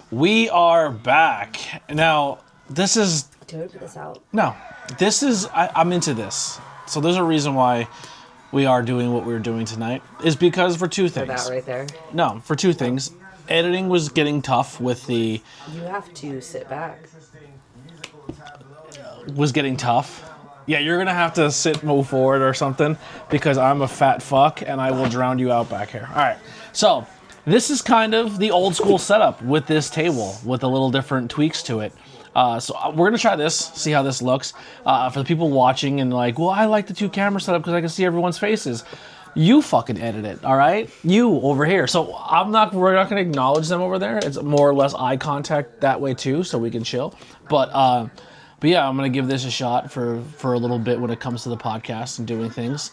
We are back. Now, this is... Do I put this out? No. This is... I'm into this. So there's a reason why we are doing what we're doing tonight. Is because for two things. For that right there? No, for two things. Editing was getting tough with the... You have to sit back. Was getting tough. Yeah, you're going to have to move forward or something. Because I'm a fat fuck and I will drown you out back here. Alright, so... This is kind of the old school setup with this table, with a little different tweaks to it. So we're gonna try this, see how this looks. For the people watching and like, well, I like the two camera setup because I can see everyone's faces. You fucking edit it, all right? You over here. So we're not gonna acknowledge them over there. It's more or less eye contact that way too, so we can chill. But yeah, I'm gonna give this a shot for a little bit when it comes to the podcast and doing things.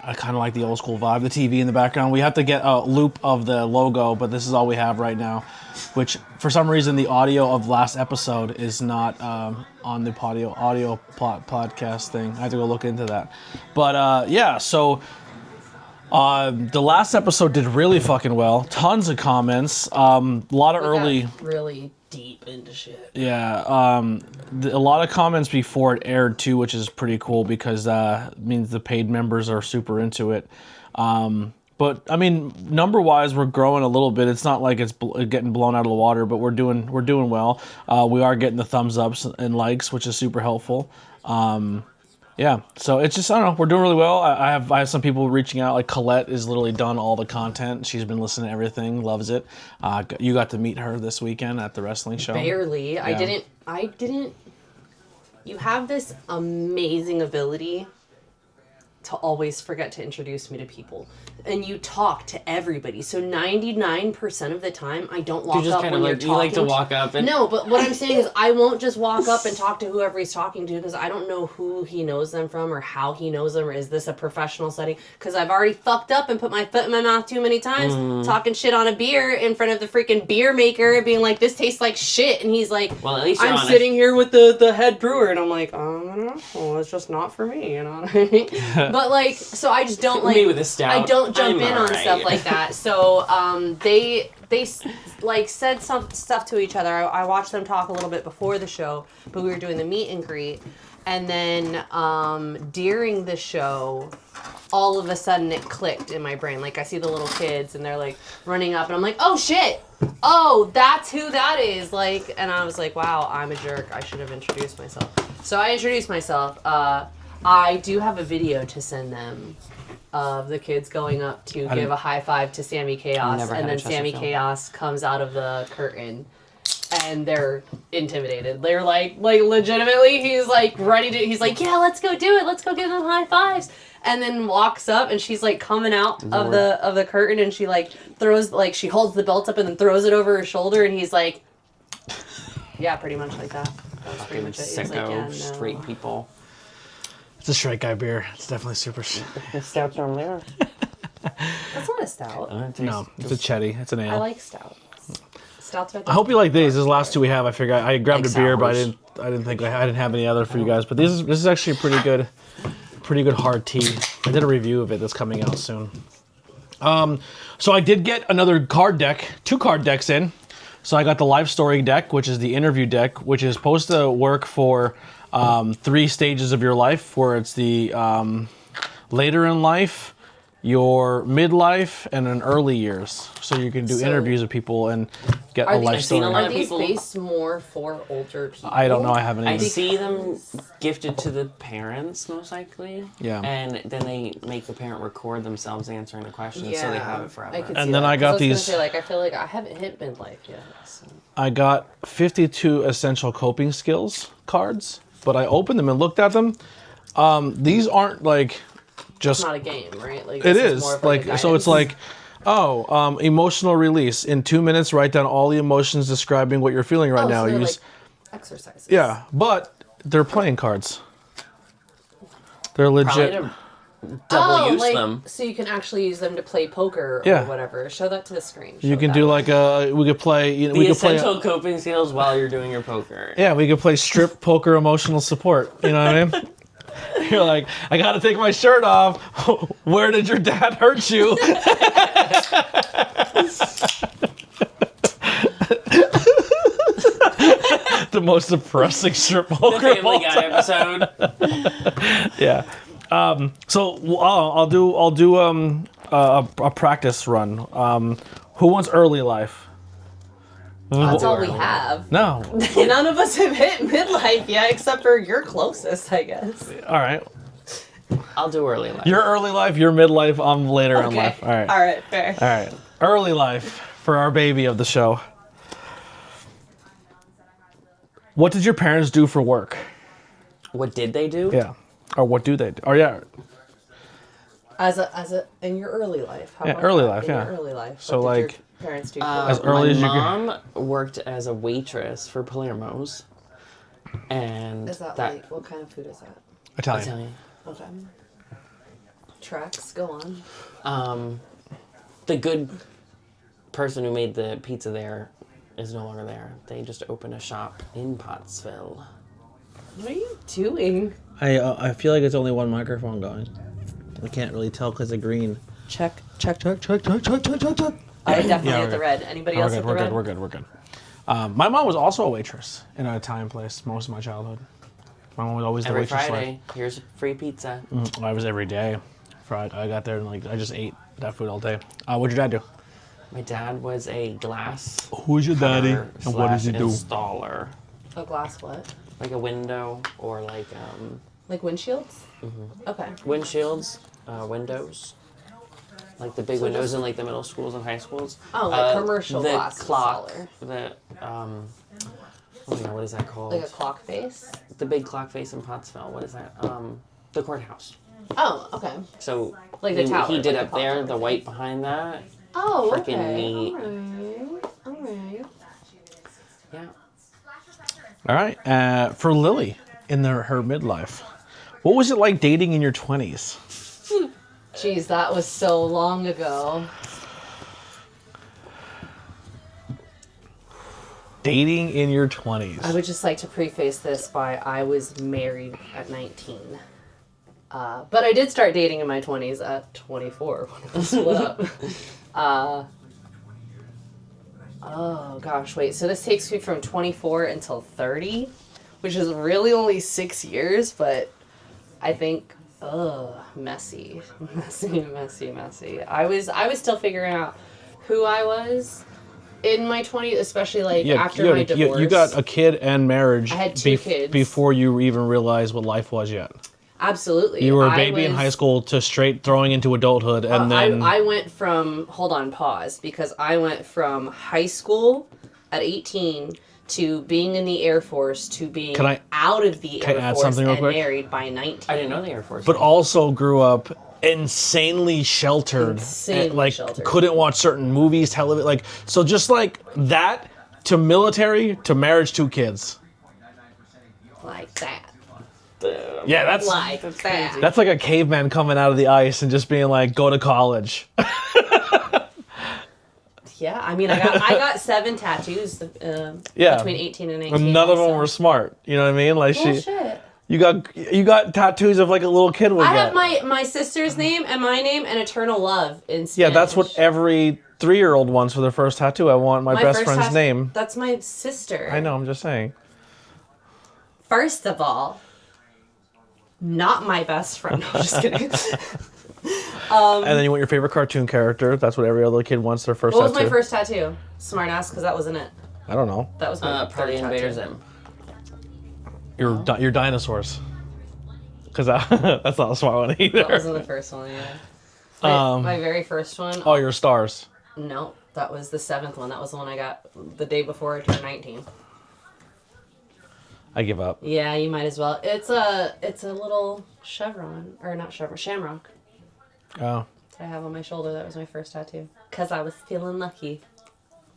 I kind of like the old school vibe, the TV in the background. We have to get a loop of the logo, but this is all we have right now, which for some reason the audio of last episode is not on the audio podcast thing. I have to go look into that. But yeah, so the last episode did really fucking well. Tons of comments. A lot of early... Really deep into shit. Yeah, a lot of comments before it aired too, which is pretty cool because it means the paid members are super into it. But I mean, number-wise, we're growing a little bit. It's not like it's getting blown out of the water, but we're doing well. We are getting the thumbs ups and likes, which is super helpful. Yeah, so it's just, I don't know, we're doing really well. I have some people reaching out, like Colette is literally done all the content. She's been listening to everything, loves it. You got to meet her this weekend at the wrestling show. Barely. Yeah. I didn't. You have this amazing ability to always forget to introduce me to people. And you talk to everybody. So 99% of the time, I don't walk up when you're talking. You like to walk up and... No, but what I'm saying is I won't just walk up and talk to whoever he's talking to because I don't know who he knows them from or how he knows them or is this a professional setting? Because I've already fucked up and put my foot in my mouth too many times talking shit on a beer in front of the freaking beer maker being like, this tastes like shit. And he's like, well, at least I'm sitting here with the head brewer. And I'm like, well, it's just not for me, you know what I mean? But like, so I just don't like... Me with a stout. I don't jump in on stuff like that. So they like said some stuff to each other. I watched them talk a little bit before the show, but we were doing the meet and greet, and then during the show, all of a sudden it clicked in my brain. Like I see the little kids and they're like running up, and I'm like, oh shit, oh that's who that is. Like, and I was like, wow, I'm a jerk. I should have introduced myself. So I introduced myself. I do have a video to send them of the kids going up to give a high five to Sammy Chaos, and then Sammy Chaos comes out of the curtain and they're intimidated. They're like legitimately, he's like ready to, he's like, yeah, let's go do it, let's go give them high fives, and then walks up and she's like coming out of the curtain and she like throws, like she holds the belt up and then throws it over her shoulder and he's like, yeah, pretty much like that. That was pretty much it. Sicko, like, yeah, no. straight people. It's a straight guy beer. It's definitely super. Stouts normally are. That's not a stout. No, it's a chetty. It's an ale. I like stout. Stouts are I hope you like these. These last two we have. I figured I grabbed like a beer, sours. but I didn't think I didn't have any other for you guys. But this is actually a pretty good hard tea. I did a review of it that's coming out soon. So I did get another card deck, 2 card decks in. So I got the life story deck, which is the interview deck, which is supposed to work for 3 stages of your life, where it's the later in life, your midlife, and in early years. So you can do interviews with people and get a life story. Are these based more for older people? I don't know. I haven't. I see them gifted to the parents, most likely. Yeah. And then they make the parent record themselves answering the questions, so they have it forever. And then I got these. Say, like, I feel like I haven't hit midlife yet. So. I got 52 essential coping skills cards, but I opened them and looked at them. These aren't like just It's not a game, right? Like it this is more of like a so. It's guidance. like, emotional release. In 2 minutes, write down all the emotions describing what you're feeling right now. So they're Use like exercises. yeah, but they're playing cards. They're legit. Probably to double use like, them. so you can actually use them to play poker Yeah. or whatever. Show that to the screen. You Show can that. do like we could play. You know, The we could play. essential coping skills while you're doing your poker. Yeah, we could play strip poker emotional support. You know what I mean? You're like, I gotta take my shirt off. Where did your dad hurt you? The most depressing strip poker. The Family Guy episode. Yeah. So I'll do a practice run. Who wants early life? That's all we have. No. None of us have hit midlife yet, except for your closest, I guess. All right. I'll do early life. Your early life, your midlife, I'm later in Okay. life. All right. All right, fair. All right. Early life for our baby of the show. What did your parents do for work? What did they do? Yeah. Or what do they do? Or yeah. As a in your early life. How Yeah, about early that? life, In yeah. your early life. So, what did like, your parents do for as work? early as you My can. mom worked as a waitress for Palermo's. And Is that like what kind of food is that? Italian. Italian. Okay. Tracks, go on. The good person who made the pizza there is no longer there. They just opened a shop in Pottsville. What are you doing? I feel like it's only one microphone going. I can't really tell because of green. Check. Check. I definitely Yeah, hit we're the good. red. Anybody We're else good. hit the We're red? good. We're good. We're good. My mom was also a waitress in an Italian place most of my childhood. My mom was always the Every waitress. Friday, here's free pizza. I was every day. Friday. I got there and like I just ate that food all day. What'd your dad do? My dad was a glass Who's your daddy? cutter And what does he slash do? installer. A glass what? Like a window or like Like windshields? Okay. windshields, windows. Like the big So windows just- in like the middle schools and high schools. Oh, like commercial the glass clock, installer. the oh my god, what is that called? Like a clock face? The big clock face in Pottsville. What is that? The courthouse. Oh, okay. So Like the tower, he did like up the there, clock the tower white thing. behind that. Oh, Freaking okay. neat. Alright. Yeah. All right. For Lily in her midlife, what was it like dating in your 20s? Jeez, that was so long ago. Dating in your 20s. I would just like to preface this by I was married at 19. But I did start dating in my 20s at 24 when I was split up. Oh gosh, wait. So this takes me from 24 until 30, which is really only 6 years, but I think, messy. I was still figuring out who I was in my 20s, especially like after my divorce. You got a kid and marriage I had two kids. before you even realized what life was yet. Absolutely. You were a baby in high school to straight throwing into adulthood, and then I went from, hold on, pause, because I went from high school at 18 to being in the Air Force to being out of the Air add Force something real and quick? married by 19. I didn't know the Air Force. but also grew up insanely sheltered. Insanely and, like sheltered. couldn't watch certain movies, television, like so. Just like that to military to marriage, 2 kids. Like that. Yeah, that's Like that. that's like a caveman coming out of the ice and just being like, go to college. Yeah, I mean, I got 7 tattoos Yeah. between 18 and 19. And none of them also. were smart. You know what I mean? Like Bullshit. you got tattoos of like a little kid would I get. have my sister's name and my name and eternal love in Spanish. Yeah, that's what every 3-year-old wants for their first tattoo. I want my best first friend's name. That's my sister. I know, I'm just saying. First of all, not my best friend. No, I'm just kidding. And then you want your favorite cartoon character. That's what every other kid wants their first What was tattoo. my first tattoo? Smartass, because that wasn't it. I don't know. That was my Party third Invader tattoo. Zim. Your dinosaurs. Because that's not a smart one either. That wasn't the first one, yeah. My very first one. Oh, your stars. No, that was the 7th one. That was the one I got the day before I turned 19. I give up. Yeah, you might as well. It's a little chevron, or not chevron, shamrock. Oh. that I have on my shoulder. That was my first tattoo. Because I was feeling lucky.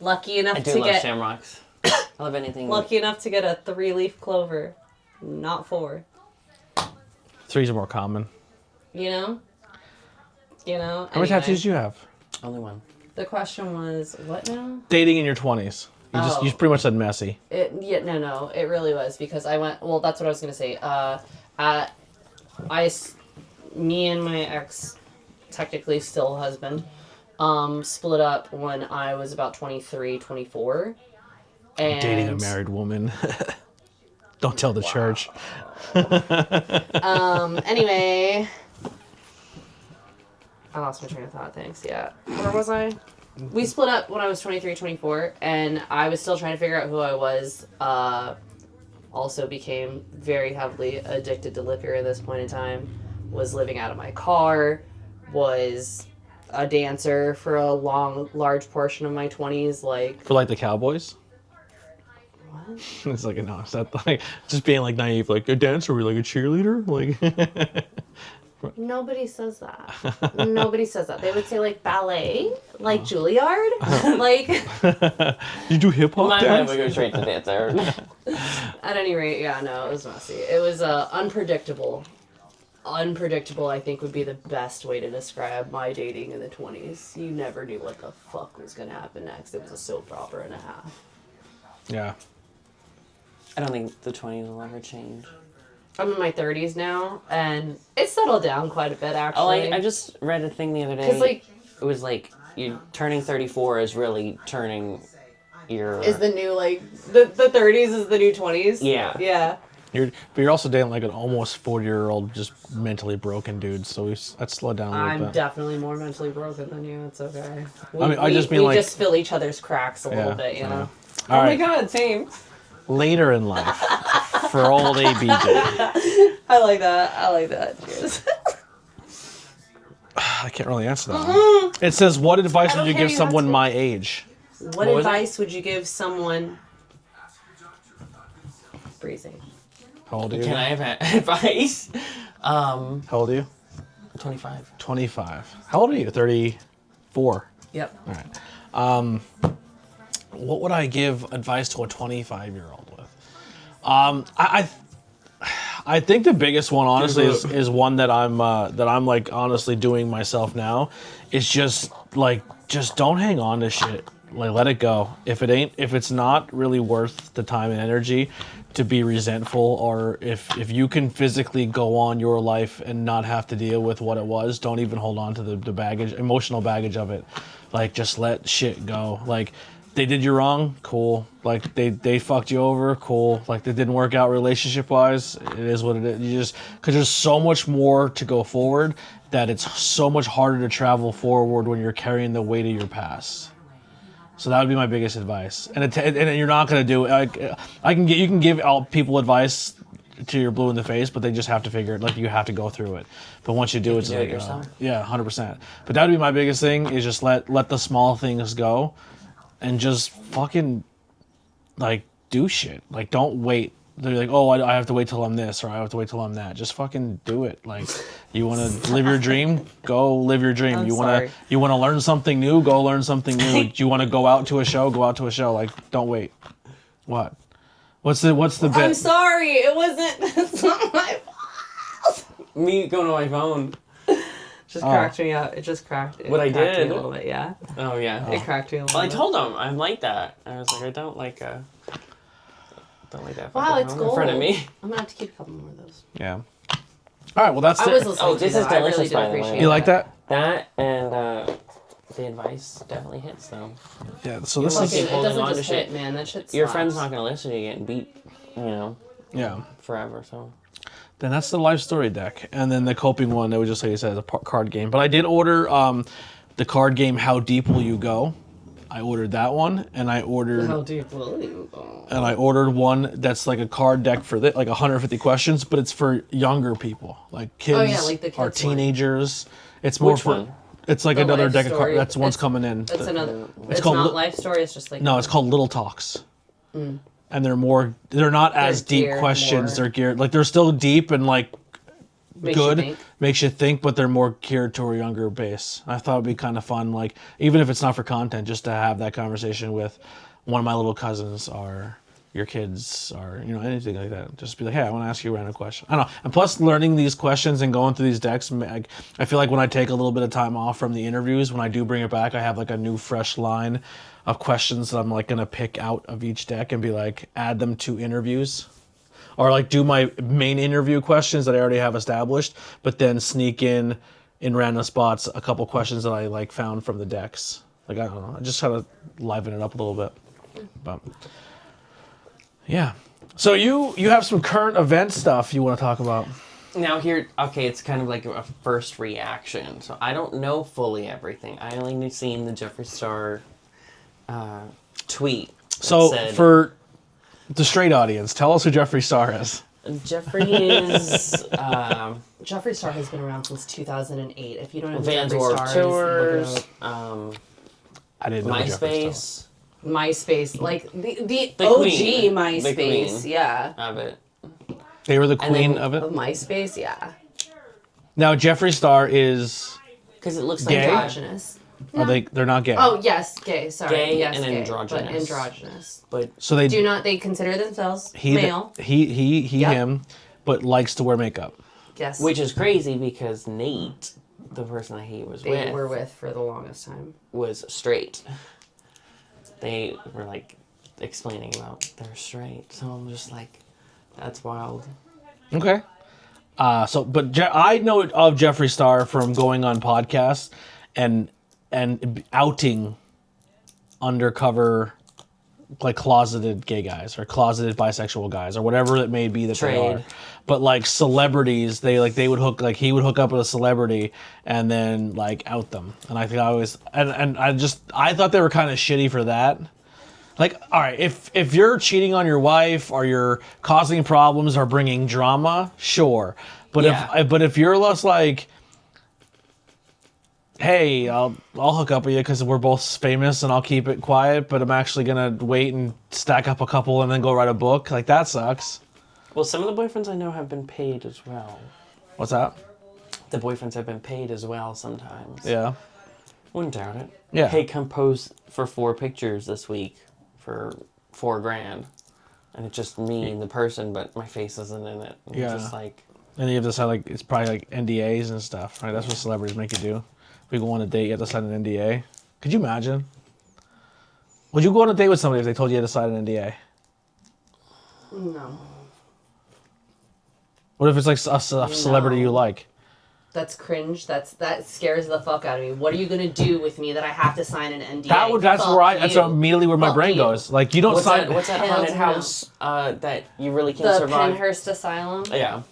Lucky enough I do to love get... shamrocks. I love anything. Lucky enough to get a 3-leaf clover. Not 4. 3's are more common. You know? How many tattoos do you have? Only one. The question was, what now? Dating in your 2020s. You pretty much said messy. No, it really was because I went. Well, that's what I was gonna say. Me and my ex, technically still husband, split up when I was about 23, 24. And Dating a married woman. Don't tell the church. Anyway, I lost my train of thought. Thanks. Yeah. Where was I? We split up when I was 23, 24, and I was still trying to figure out who I was. Also became very heavily addicted to liquor at this point in time. Was living out of my car. Was a dancer for a large portion of my 20s. Like For like the Cowboys? what? It's like, no, it's not like, just being like naive, like a dancer, we like a cheerleader? Like, Nobody says that. Nobody says that. They would say like ballet, like Juilliard, like. you do hip hop My mind dance? would go straight to dancer. At any rate, yeah, no, it was messy. It was unpredictable. Unpredictable, I think, would be the best way to describe my dating in the 20s. You never knew what the fuck was gonna happen next. It was a soap opera and a half. Yeah. I don't think the 20s will ever change. I'm in my 30s now, and it's settled down quite a bit, actually. Oh, I just read a thing the other day. 'Cause, like, it was like you turning 34 is really turning your. is the new like the 30s is the new 20s? Yeah. Yeah. But you're also dating like an almost 40-year-old, just mentally broken dude, so let's slow down a little I'm bit. definitely more mentally broken than you. It's okay. I just mean we like- just fill each other's cracks a little bit, you know. All right. God, same. Later in life, for old ABJ. I like that. Cheers. I can't really answer that one. It says, what advice would you give someone my age? What was advice would you give someone? Freezing. How old are you? Can I have advice? How old are you? 25. 25. How old are you? 34. Yep. All right. What would I give advice to a 25-year-old with? I think the biggest one, honestly, is one that I'm like honestly doing myself now. Is just don't hang on to shit. Like, let it go. If it's not really worth the time and energy to be resentful, or if you can physically go on your life and not have to deal with what it was, don't even hold on to the baggage, emotional baggage of it. Like, just let shit go. Like, they did you wrong, cool. Like, they fucked you over, cool. Like, they didn't work out relationship wise, it is what it is. Because there's so much more to go forward, that it's so much harder to travel forward when you're carrying the weight of your past. So that would be my biggest advice. And you're not gonna do it. You can give all people advice till you're blue in the face, but they just have to figure it. Like, you have to go through it. But once you do, it's do like it yourself. yeah, 100%. But that would be my biggest thing, is just let the small things go, and just fucking like do shit. Like, don't wait. They're like, oh, I have to wait till I'm this, or I have to wait till I'm that. Just fucking do it. Like, you want to live your dream? Go live your dream. I'm you sorry. want to learn something new? Go learn something new. Do you want to go out to a show? Go out to a show. Like, don't wait. What? What's the bit? I'm sorry. It wasn't. It's not my fault. Me going to my phone. Just cracked me up. It just cracked. It What I cracked me did? a little bit. Yeah. Oh, yeah. It cracked me a little Well, I bit. told him I'm like that. I was like, I don't like that. Wow, fucking it's phone gold. in front of me. I'm gonna have to keep a couple more of those. Yeah. All right. Well, that's I it. was listening Oh, to this that. is I really delicious, did by the way. appreciate You like that? That and the advice definitely hits, though. Yeah. So this Like, is it holding doesn't on to just shit. hit, man. That shit Your slaps. friend's not going to listen to you getting beat, yeah. forever, so. Then that's the life story deck, and then the coping one. That would just say you said, is a card game. But I did order the card game How Deep Will You Go? I ordered that one, and I ordered How deep will you go? and I ordered one that's like a card deck for like 150 questions, but it's for younger people, like kids, Oh, yeah, like the or kids one. teenagers. It's more Which for. one? It's like The another life deck of story. cards. That's one's It's- coming in. It's another. It's called not li- life story. It's just like No, it's called Little Talks. And they're not as They're deep geared questions. more- They're geared, like, they're still deep and like Makes you good, think. makes you think, but they're more geared to a younger base. I thought it'd be kind of fun, like even if it's not for content, just to have that conversation with one of my little cousins or your kids or anything like that. Just be like, hey, I want to ask you a random question. I don't know. And plus, learning these questions and going through these decks, I feel like when I take a little bit of time off from the interviews, when I do bring it back, I have like a new fresh line of questions that I'm like gonna pick out of each deck and be like, add them to interviews. Or like do my main interview questions that I already have established, but then sneak in random spots a couple questions that I like found from the decks. Like I don't know, I just try to liven it up a little bit. But yeah, so you have some current event stuff you want to talk about. Now here, okay, it's kind of like a first reaction. So I don't know fully everything. I only seen the Jeffree Star tweet. So said, for the straight audience, tell us who Jeffree Star is. Jeffree is Jeffree Star has been around since 2008. If you don't know who Vans Jeffree Warped Star Tours, is, look I didn't know Jeffree Star. MySpace, MySpace, like the The OG queen. MySpace, The queen. yeah. of it. They were the And queen then- of it. Of MySpace, yeah. Now Jeffree Star is. Because it looks like Gay? Androgynous. Are they're not gay? Oh yes, gay. Sorry, Gay yes, and gay, androgynous. but androgynous. but So they They consider themselves male. He Yep. him, but likes to wear makeup. Yes, which is crazy because Nate, the person that he was they with, were with for the longest time. was straight. They were like explaining about they're straight. So I'm just like, that's wild. Okay. But I know of Jeffree Star from going on podcasts and outing undercover, like closeted gay guys or closeted bisexual guys or whatever it may be that they Trade. are. But like celebrities, he would hook up with a celebrity and then like out them. And I think I thought they were kind of shitty for that. Like, all right, if you're cheating on your wife or you're causing problems or bringing drama, sure. But Yeah. if you're less like, hey, I'll hook up with you because we're both famous and I'll keep it quiet, but I'm actually gonna wait and stack up a couple and then go write a book, like that sucks. Well, some of the boyfriends I know have been paid as well. What's that? The boyfriends have been paid as well sometimes. Yeah. Wouldn't doubt it. Yeah. Hey, come pose for 4 pictures this week for $4,000. And it's just me and the person, but my face isn't in it. And Yeah. It's just like, And you have to sign like it's probably like NDAs and stuff, right? That's what celebrities make you do. If you go on a date, you have to sign an NDA. Could you imagine? Would you go on a date with somebody if they told you had to sign an NDA? No, What if it's like a celebrity you like? that's cringe. That scares the fuck out of me. What are you gonna do with me that I have to sign an NDA? That's Fuck you. immediately where my Fuck brain you. goes. Like you don't what's sign. that Hell haunted no. house that you really can't The survive? Penhurst Asylum. Yeah.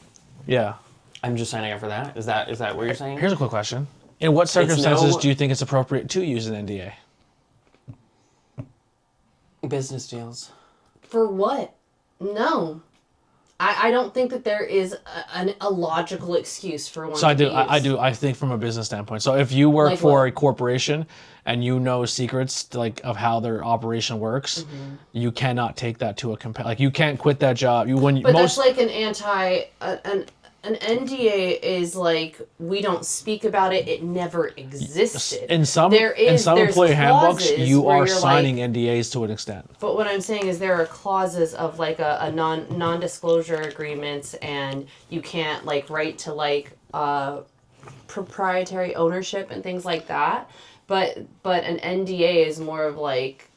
Yeah. I'm just signing up for that. Is that what you're saying? Here's a quick question: in what circumstances no- do you think it's appropriate to use an NDA? Business deals. For what? No. I don't think that there is a logical excuse for one. So I to do. be I used. do. I think from a business standpoint. So if you work Like for what? a corporation and you know secrets like of how their operation works, Mm-hmm. you cannot take that to a like you can't quit that job. But that's like an NDA is like we don't speak about it. It never existed. in some there's employee handbooks, clauses you where are you're signing like, NDAs to an extent. But what I'm saying is there are clauses of like a non-disclosure agreements, and you can't like write to like proprietary ownership and things like that. But an NDA is more of like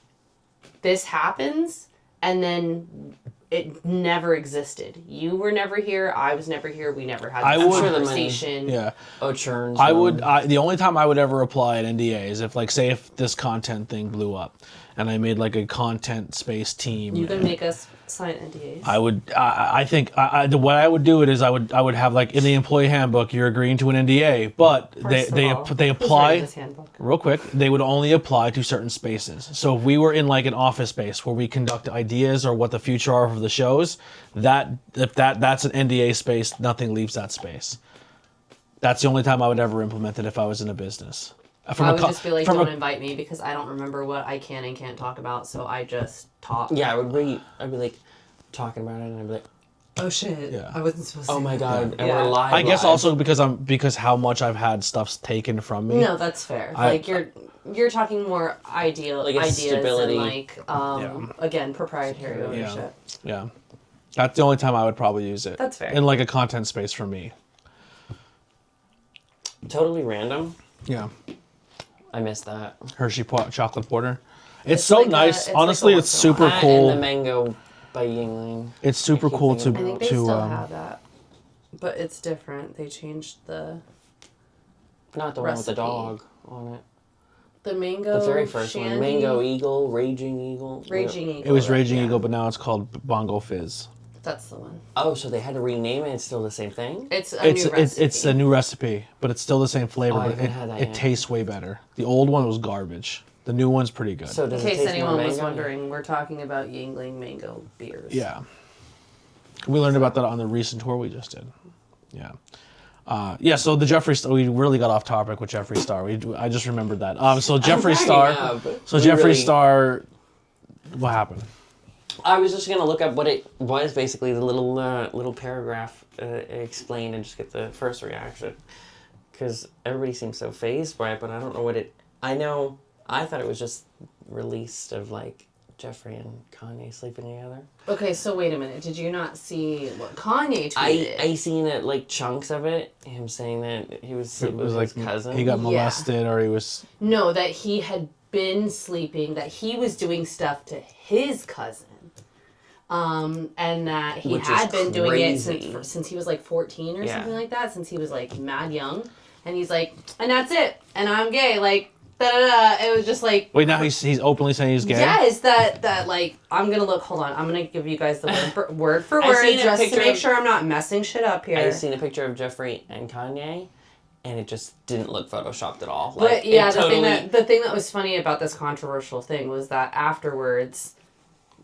this happens and then it never existed. You were never here. I was never here. We never had this sure the money- conversation. Yeah. churns. I would. The only time I would ever apply an NDA is if, like, say, if this content thing blew up, and I made like a content space team. You can make us sign NDAs. I would. I think. The way I would do it is I would have like in the employee handbook you're agreeing to an NDA, but First of they all, who's apply. writing this handbook? Real quick, they would only apply to certain spaces. So if we were in like an office space where we conduct ideas or what the future are of the shows, that's an NDA space, nothing leaves that space. That's the only time I would ever implement it if I was in a business. I would just be like, don't invite me because I don't remember what I can and can't talk about, so I just talk. Yeah, I'd be like talking about it, and I'd be like, Oh shit! Yeah. I wasn't supposed to. Oh my god, and Yeah. we're live. I guess live. also because how much I've had stuff taken from me. No, that's fair. Like you're talking more ideal Like a ideas stability. and like again proprietary ownership. Yeah. That's the only time I would probably use it. That's fair. In like a content space for me. Totally random. Yeah. I missed that. Hershey chocolate porter. It's so like nice. it's Honestly, like a it's once in a super while. cool. And the mango by Yingling. It's super I keep cool thinking I to think they still to have that, but it's different. They changed the Not the one with the Recipe. dog on it. mango. The very first one. shandy. Mango Eagle, Raging Eagle. Raging Eagle. It was Raging yeah. Eagle, but now it's called Bongo Fizz. That's the one. Oh, so they had to rename it. It's still the same thing? It's a new recipe. It's a new recipe, but it's still the same flavor. Oh, I but haven't had that it yet. tastes way better. The old one was garbage. The new one's pretty good. So In does it case taste anyone more was mango? wondering, we're talking about Yingling mango beers. Yeah. We learned about that on the recent tour we just did. Yeah. Yeah, so the Jeffree Star, we really got off topic with Jeffree Star. I just remembered that. So Jeffree Star, so We Jeffree really- Star, what happened? I was just gonna look up what it was. Basically, the little paragraph explained, and just get the first reaction. Because everybody seems so fazed by it, but I don't know what it. I thought it was just released of like Jeffree and Kanye sleeping together. Okay, so wait a minute. Did you not see what Kanye tweeted? I seen it like chunks of it. Him saying that he was sleeping with his cousin. he got molested or he was... No, that he had been sleeping, that he was doing stuff to his cousin. And that he Which had is been doing it crazy. since he was like 14 or Yeah. something like that, since he was like mad young. And he's like, and that's it. And I'm gay. Like, da-da-da. It was just like... Wait, now he's openly saying he's gay? Yes, that like, I'm going to look, hold on. I'm going to give you guys the word for I word seen a just to picture make of- sure I'm not messing shit up here. I seen a picture of Jeffree and Kanye, and it just didn't look photoshopped at all. But Like, yeah, it totally, the thing that was funny about this controversial thing was that afterwards,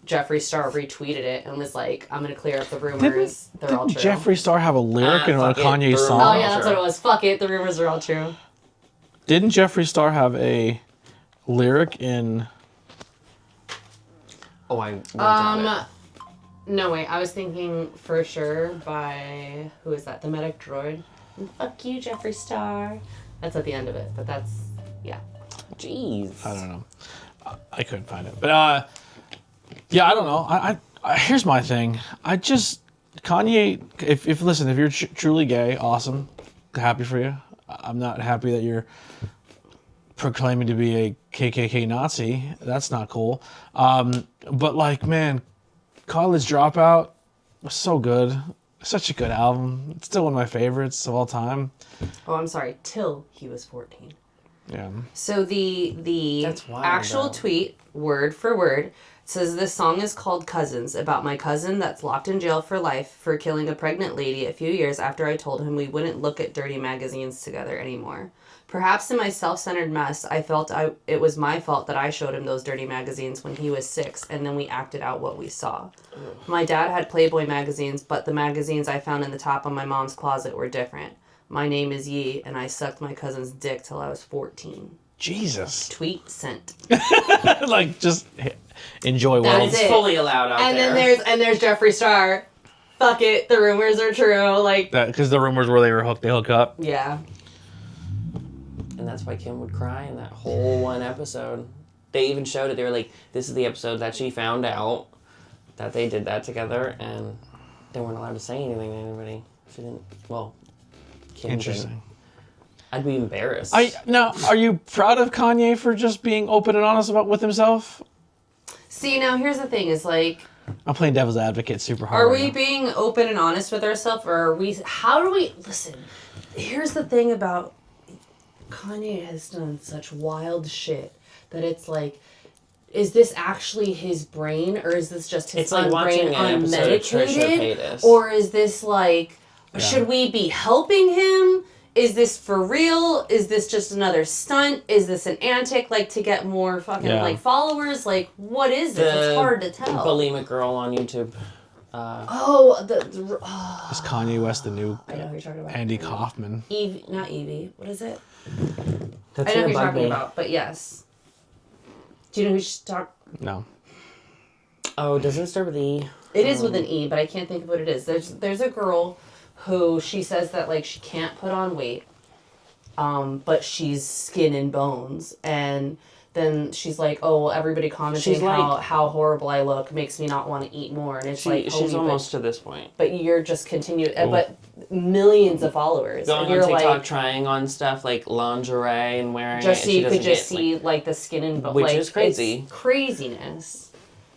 Jeffree Star retweeted it and was like, "I'm gonna clear up the rumors. They're all Didn't true." Jeffree Star have a lyric in a fuck it, Kanye the song? Oh rumors. yeah, that's what it was. Fuck it, the rumors are all true. Didn't Jeffree Star have a lyric in... Oh, I wrote down it. No wait, I was thinking for sure by who is that? The Medic Droid. Fuck you, Jeffree Star. That's at the end of it, but that's yeah. Jeez. I don't know. I couldn't find it. But, yeah, I don't know. I here's my thing. I just... Kanye, if listen, if you're truly gay, awesome. Happy for you. I'm not happy that you're proclaiming to be a KKK Nazi. That's not cool. But, like, man, College Dropout was so good. Such a good album. It's still one of my favorites of all time. Oh, I'm sorry. Till he was 14. Yeah. So the That's wild, actual though. tweet, word for word, says this song is called Cousins, about my cousin that's locked in jail for life for killing a pregnant lady a few years after I told him we wouldn't look at dirty magazines together anymore. Perhaps in my self-centered mess, I felt it was my fault that I showed him those dirty magazines when he was 6, and then we acted out what we saw. My dad had Playboy magazines, but the magazines I found in the top of my mom's closet were different. My name is Yi, and I sucked my cousin's dick till I was 14. Jesus. Tweet sent. Like, just enjoy That world. is It's it. fully allowed out And there. then there's Jeffree Star. Fuck it, the rumors are true. Like, Because the rumors were they hook up. yeah. And that's why Kim would cry in that whole one episode. They even showed it. They were like, this is the episode that she found out that they did that together, and they weren't allowed to say anything to anybody. She didn't, well, Kim Interesting. didn't. I'd be embarrassed. Now, are you proud of Kanye for just being open and honest with himself? See, now here's the thing is like, I'm playing devil's advocate super hard. are right we now. being open and honest with ourselves, or are we, how do we, listen, here's the thing about Kanye has done such wild shit that it's like, is this actually his brain, or is this just his It's like watching brain an episode of Trisha unmedicated? Paytas. Or is this like, should we be helping him? Is this for real? Is this just another stunt? Is this an antic, like, to get more fucking, Yeah. like, followers? Like, what is this? It's hard to tell. Bulimic girl on YouTube. Oh, Is Kanye West the new I know who you're talking about. Andy Kaufman? Evie, not Evie. What is it? That's I know who gonna you're bug talking me. about, but yes. Do you know who she's talking? No. Oh, doesn't it start with E? It is with an E, but I can't think of what it is. There's a girl who she says that like she can't put on weight, but she's skin and bones, and then she's like, oh, well, everybody commenting how horrible I look makes me not want to eat more, and it's she's almost to this point. But you're just continuing, but millions of followers. Going and you're on TikTok, like, trying on stuff like lingerie and wearing just it. so you could just see like the skin and bones, which like, is crazy. It's craziness.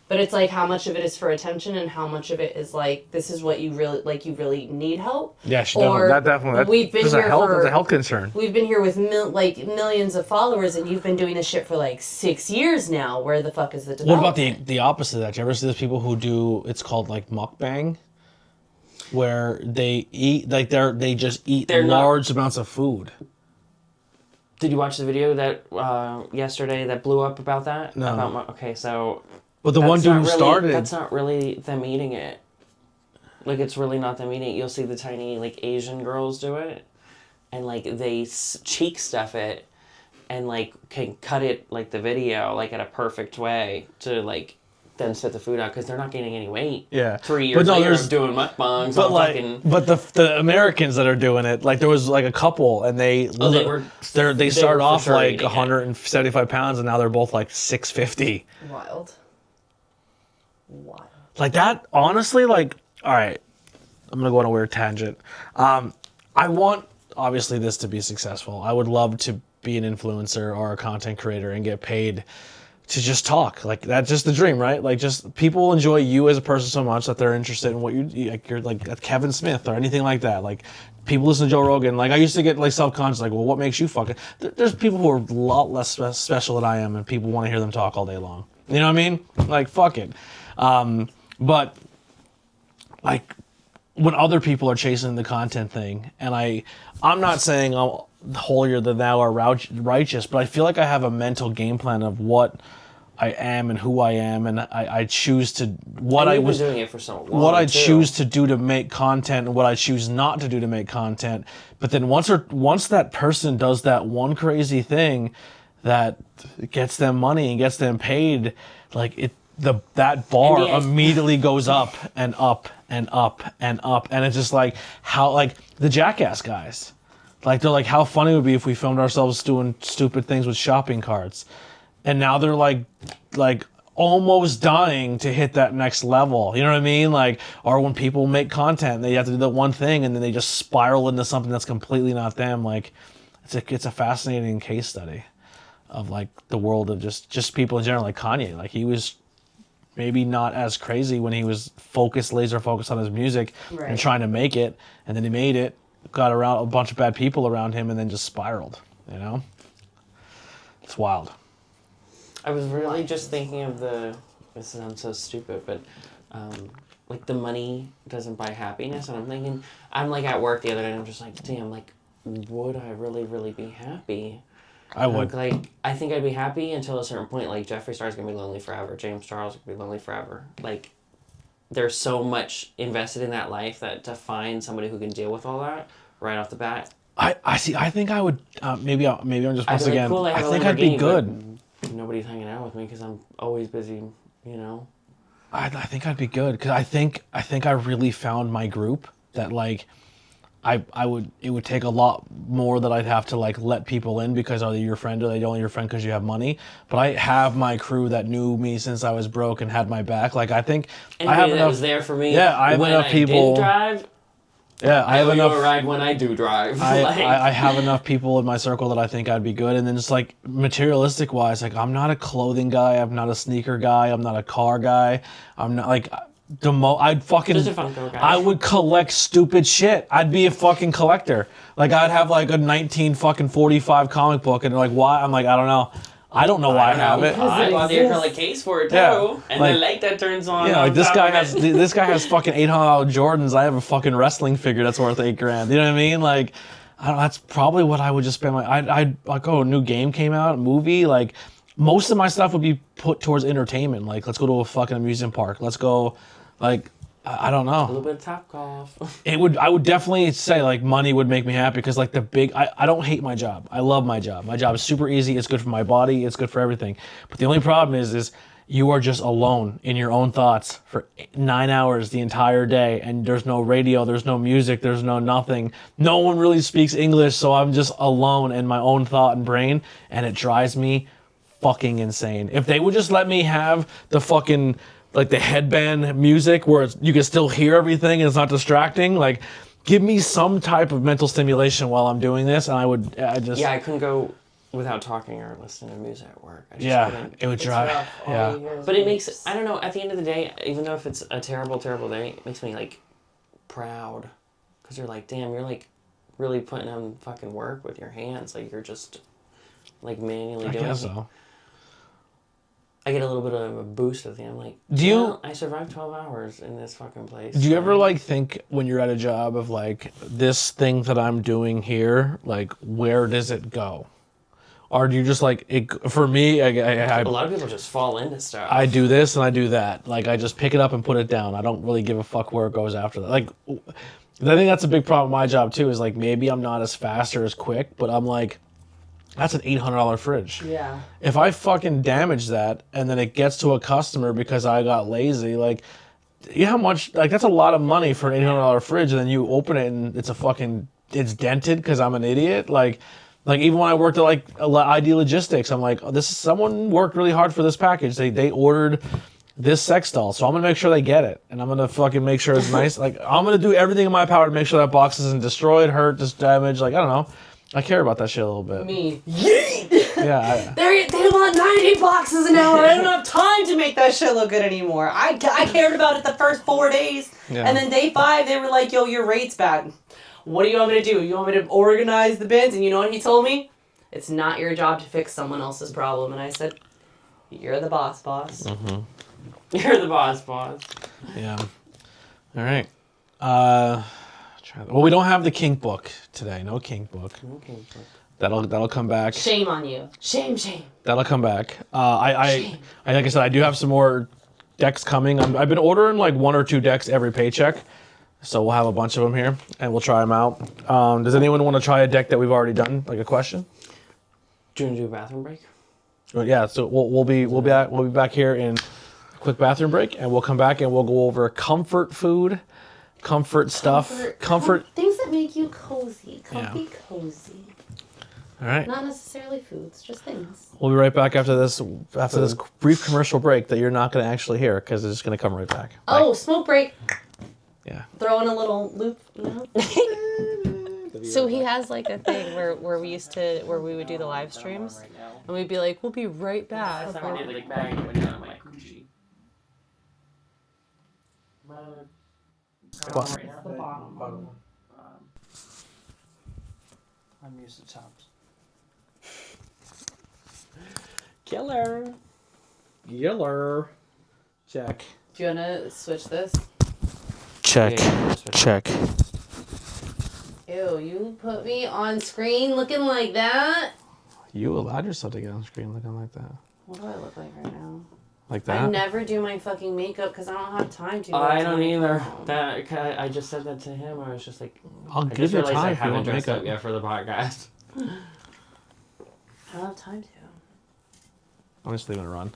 But it's like how much of it is for attention and how much of it is like this is what you really need help. Yeah, that definitely. We've been here it's a health concern. We've been here with millions of followers, and you've been doing this shit for like 6 years now. Where the fuck is the development? What about the opposite of that? Do you ever see those people who do? It's called like mukbang, where they eat like they just eat large amounts of food. Did you watch the video that yesterday that blew up about that? No. Okay, so. But the one dude who started... That's not really them eating it. Like, it's really not them eating it. You'll see the tiny, like, Asian girls do it. And, like, they cheek stuff it. And, like, can cut it, like, the video, like, in a perfect way to, like, then spit the food out. Because they're not gaining any weight. Yeah. 3 years later of doing mukbangs. But, like, but the Americans that are doing it, like, there was, like, a couple. And they started off, like, 175 pounds. And now they're both, like, 650. Wild. Like that, honestly, like, all right, I'm going to go on a weird tangent. I want, obviously, this to be successful. I would love to be an influencer or a content creator and get paid to just talk. Like, that's just the dream, right? Like, just people enjoy you as a person so much that they're interested in what you're like Kevin Smith or anything like that. Like, people listen to Joe Rogan. Like, I used to get, like, self-conscious, like, well, what makes you fucking... There's people who are a lot less special than I am, and people want to hear them talk all day long. You know what I mean? Like, fuck it. But like when other people are chasing the content thing, and I'm not saying I'm holier than thou or righteous, but I feel like I have a mental game plan of what I am and who I am, and I choose to what I was doing it for so long. What I choose to do to make content and what I choose not to do to make content. But then once that person does that one crazy thing that gets them money and gets them paid, like that bar immediately goes up and up and up and up, and it's just like how, like, the Jackass guys, like, they're like, how funny it would be if we filmed ourselves doing stupid things with shopping carts, and now they're like almost dying to hit that next level. You know what I mean? Like, or when people make content, they have to do that one thing, and then they just spiral into something that's completely not them. Like, it's a fascinating case study of, like, the world of just people in general. Like Kanye, like, he was maybe not as crazy when he was laser focused on his music and trying to make it, and then he made it, got around a bunch of bad people around him, and then just spiraled. You know, it's wild. I was really just thinking of this sounds so stupid, but like, the money doesn't buy happiness, and I'm thinking, I'm like at work the other day, and I'm just like, damn, like, would I really be happy? I would. Like, I think I'd be happy until a certain point. Like, Jeffree Star's gonna be lonely forever. James Charles is gonna be lonely forever. Like, there's so much invested in that life that to find somebody who can deal with all that right off the bat. I see. I think I would. Maybe I'm just once again. Cool, I think I'd be good. Nobody's hanging out with me because I'm always busy. You know. I think I'd be good because I think I really found my group that, like, it would take a lot more that I'd have to, like, let people in because are they your friend or are they only your friend because you have money? But I have my crew that knew me since I was broke and had my back. Like, I think anybody I have enough. That was there for me. Yeah, I have enough people. Didn't drive. Yeah, I have enough. A ride when I do drive. I have enough people in my circle that I think I'd be good. And then just, like, materialistic wise, like, I'm not a clothing guy. I'm not a sneaker guy. I'm not a car guy. I'm not, like, I'd fucking. Just a Funko guy. I would collect stupid shit. I'd be a fucking collector. Like, I'd have, like, a 1945 comic book, and they're like, why? I'm like, I don't know. I don't know why I have it. I bought the acrylic case for it too, and like, the light that turns on. Yeah, like, this guy has fucking $800 Jordans. I have a fucking wrestling figure that's worth $8,000. You know what I mean? Like, I don't know, that's probably what I would just spend my. I'd like, oh, a new game came out, a movie. Like, most of my stuff would be put towards entertainment. Like, let's go to a fucking amusement park. Let's go, like, I don't know. A little bit of Topgolf. I would definitely say, like, money would make me happy because, like, I don't hate my job. I love my job. My job is super easy. It's good for my body. It's good for everything. But the only problem is you are just alone in your own thoughts for 9 hours the entire day, and there's no radio, there's no music, there's no nothing. No one really speaks English, so I'm just alone in my own thought and brain, and it drives me fucking insane. If they would just let me have the fucking, like, the headband music where you can still hear everything and it's not distracting, like, give me some type of mental stimulation while I'm doing this, and I couldn't go without talking or listening to music at work. I just couldn't. It would drive. Yeah, but it makes, I don't know, at the end of the day, even though if it's a terrible, terrible day, it makes me, like, proud. Because you're like, damn, you're, like, really putting in fucking work with your hands. Like, you're just, like, manually doing it. I guess so. I get a little bit of a boost at the end. I'm like, I survived 12 hours in this fucking place. Do you ever, like, think when you're at a job of, like, this thing that I'm doing here, like, where does it go? Or do you just, like, for me, a lot of people just fall into stuff. I do this and I do that. Like, I just pick it up and put it down. I don't really give a fuck where it goes after that. Like, I think that's a big problem with my job, too, is, like, maybe I'm not as fast or as quick, but I'm like, that's an $800 fridge. Yeah. If I fucking damage that and then it gets to a customer because I got lazy, like, you know how much, like, that's a lot of money for an $800 fridge, and then you open it and it's dented because I'm an idiot. Like, even when I worked at, like, ID Logistics, I'm like, oh, someone worked really hard for this package. They ordered this sex doll, so I'm gonna make sure they get it, and I'm gonna fucking make sure it's nice. Like, I'm gonna do everything in my power to make sure that box isn't destroyed, hurt, just damaged. Like, I don't know. I care about that shit a little bit. Me. Yeet! Yeah. They want 90 boxes an hour. I don't have time to make that shit look good anymore. I cared about it the first 4 days. Yeah. And then day 5, they were like, yo, your rate's bad. What do you want me to do? You want me to organize the bins? And you know what he told me? It's not your job to fix someone else's problem. And I said, you're the boss. Mm-hmm. You're the boss. Yeah. All right. Well, we don't have the kink book today. No kink book. No kink book. That'll come back. Shame on you. Shame. That'll come back. Like I said, I do have some more decks coming. I've been ordering like 1 or 2 decks every paycheck, so we'll have a bunch of them here and we'll try them out. Does anyone want to try a deck that we've already done? Like a question? Do you want to do a bathroom break? Yeah. So we'll be back here in a quick bathroom break, and we'll come back and we'll go over comfort food. Comfort stuff. Things that make you cozy. Cozy. All right. Not necessarily foods, just things. We'll be right back after this brief commercial break that you're not going to actually hear because it's just going to come right back. Oh, smoke break. Yeah. Throw in a little loop, you know? So he has like a thing where we would do the live streams, and we'd be like, we'll be right back. The bottom. I'm used to tops. Killer. Check. Do you want to switch this? Check. Ew, you put me on screen looking like that? You allowed yourself to get on screen looking like that. What do I look like right now? Like that? I never do my fucking makeup because I don't have time to. I don't either. I just said that to him. I was just like, I'll give you time. I haven't dressed up yet for the podcast. I don't have time to. I'm just leaving it run.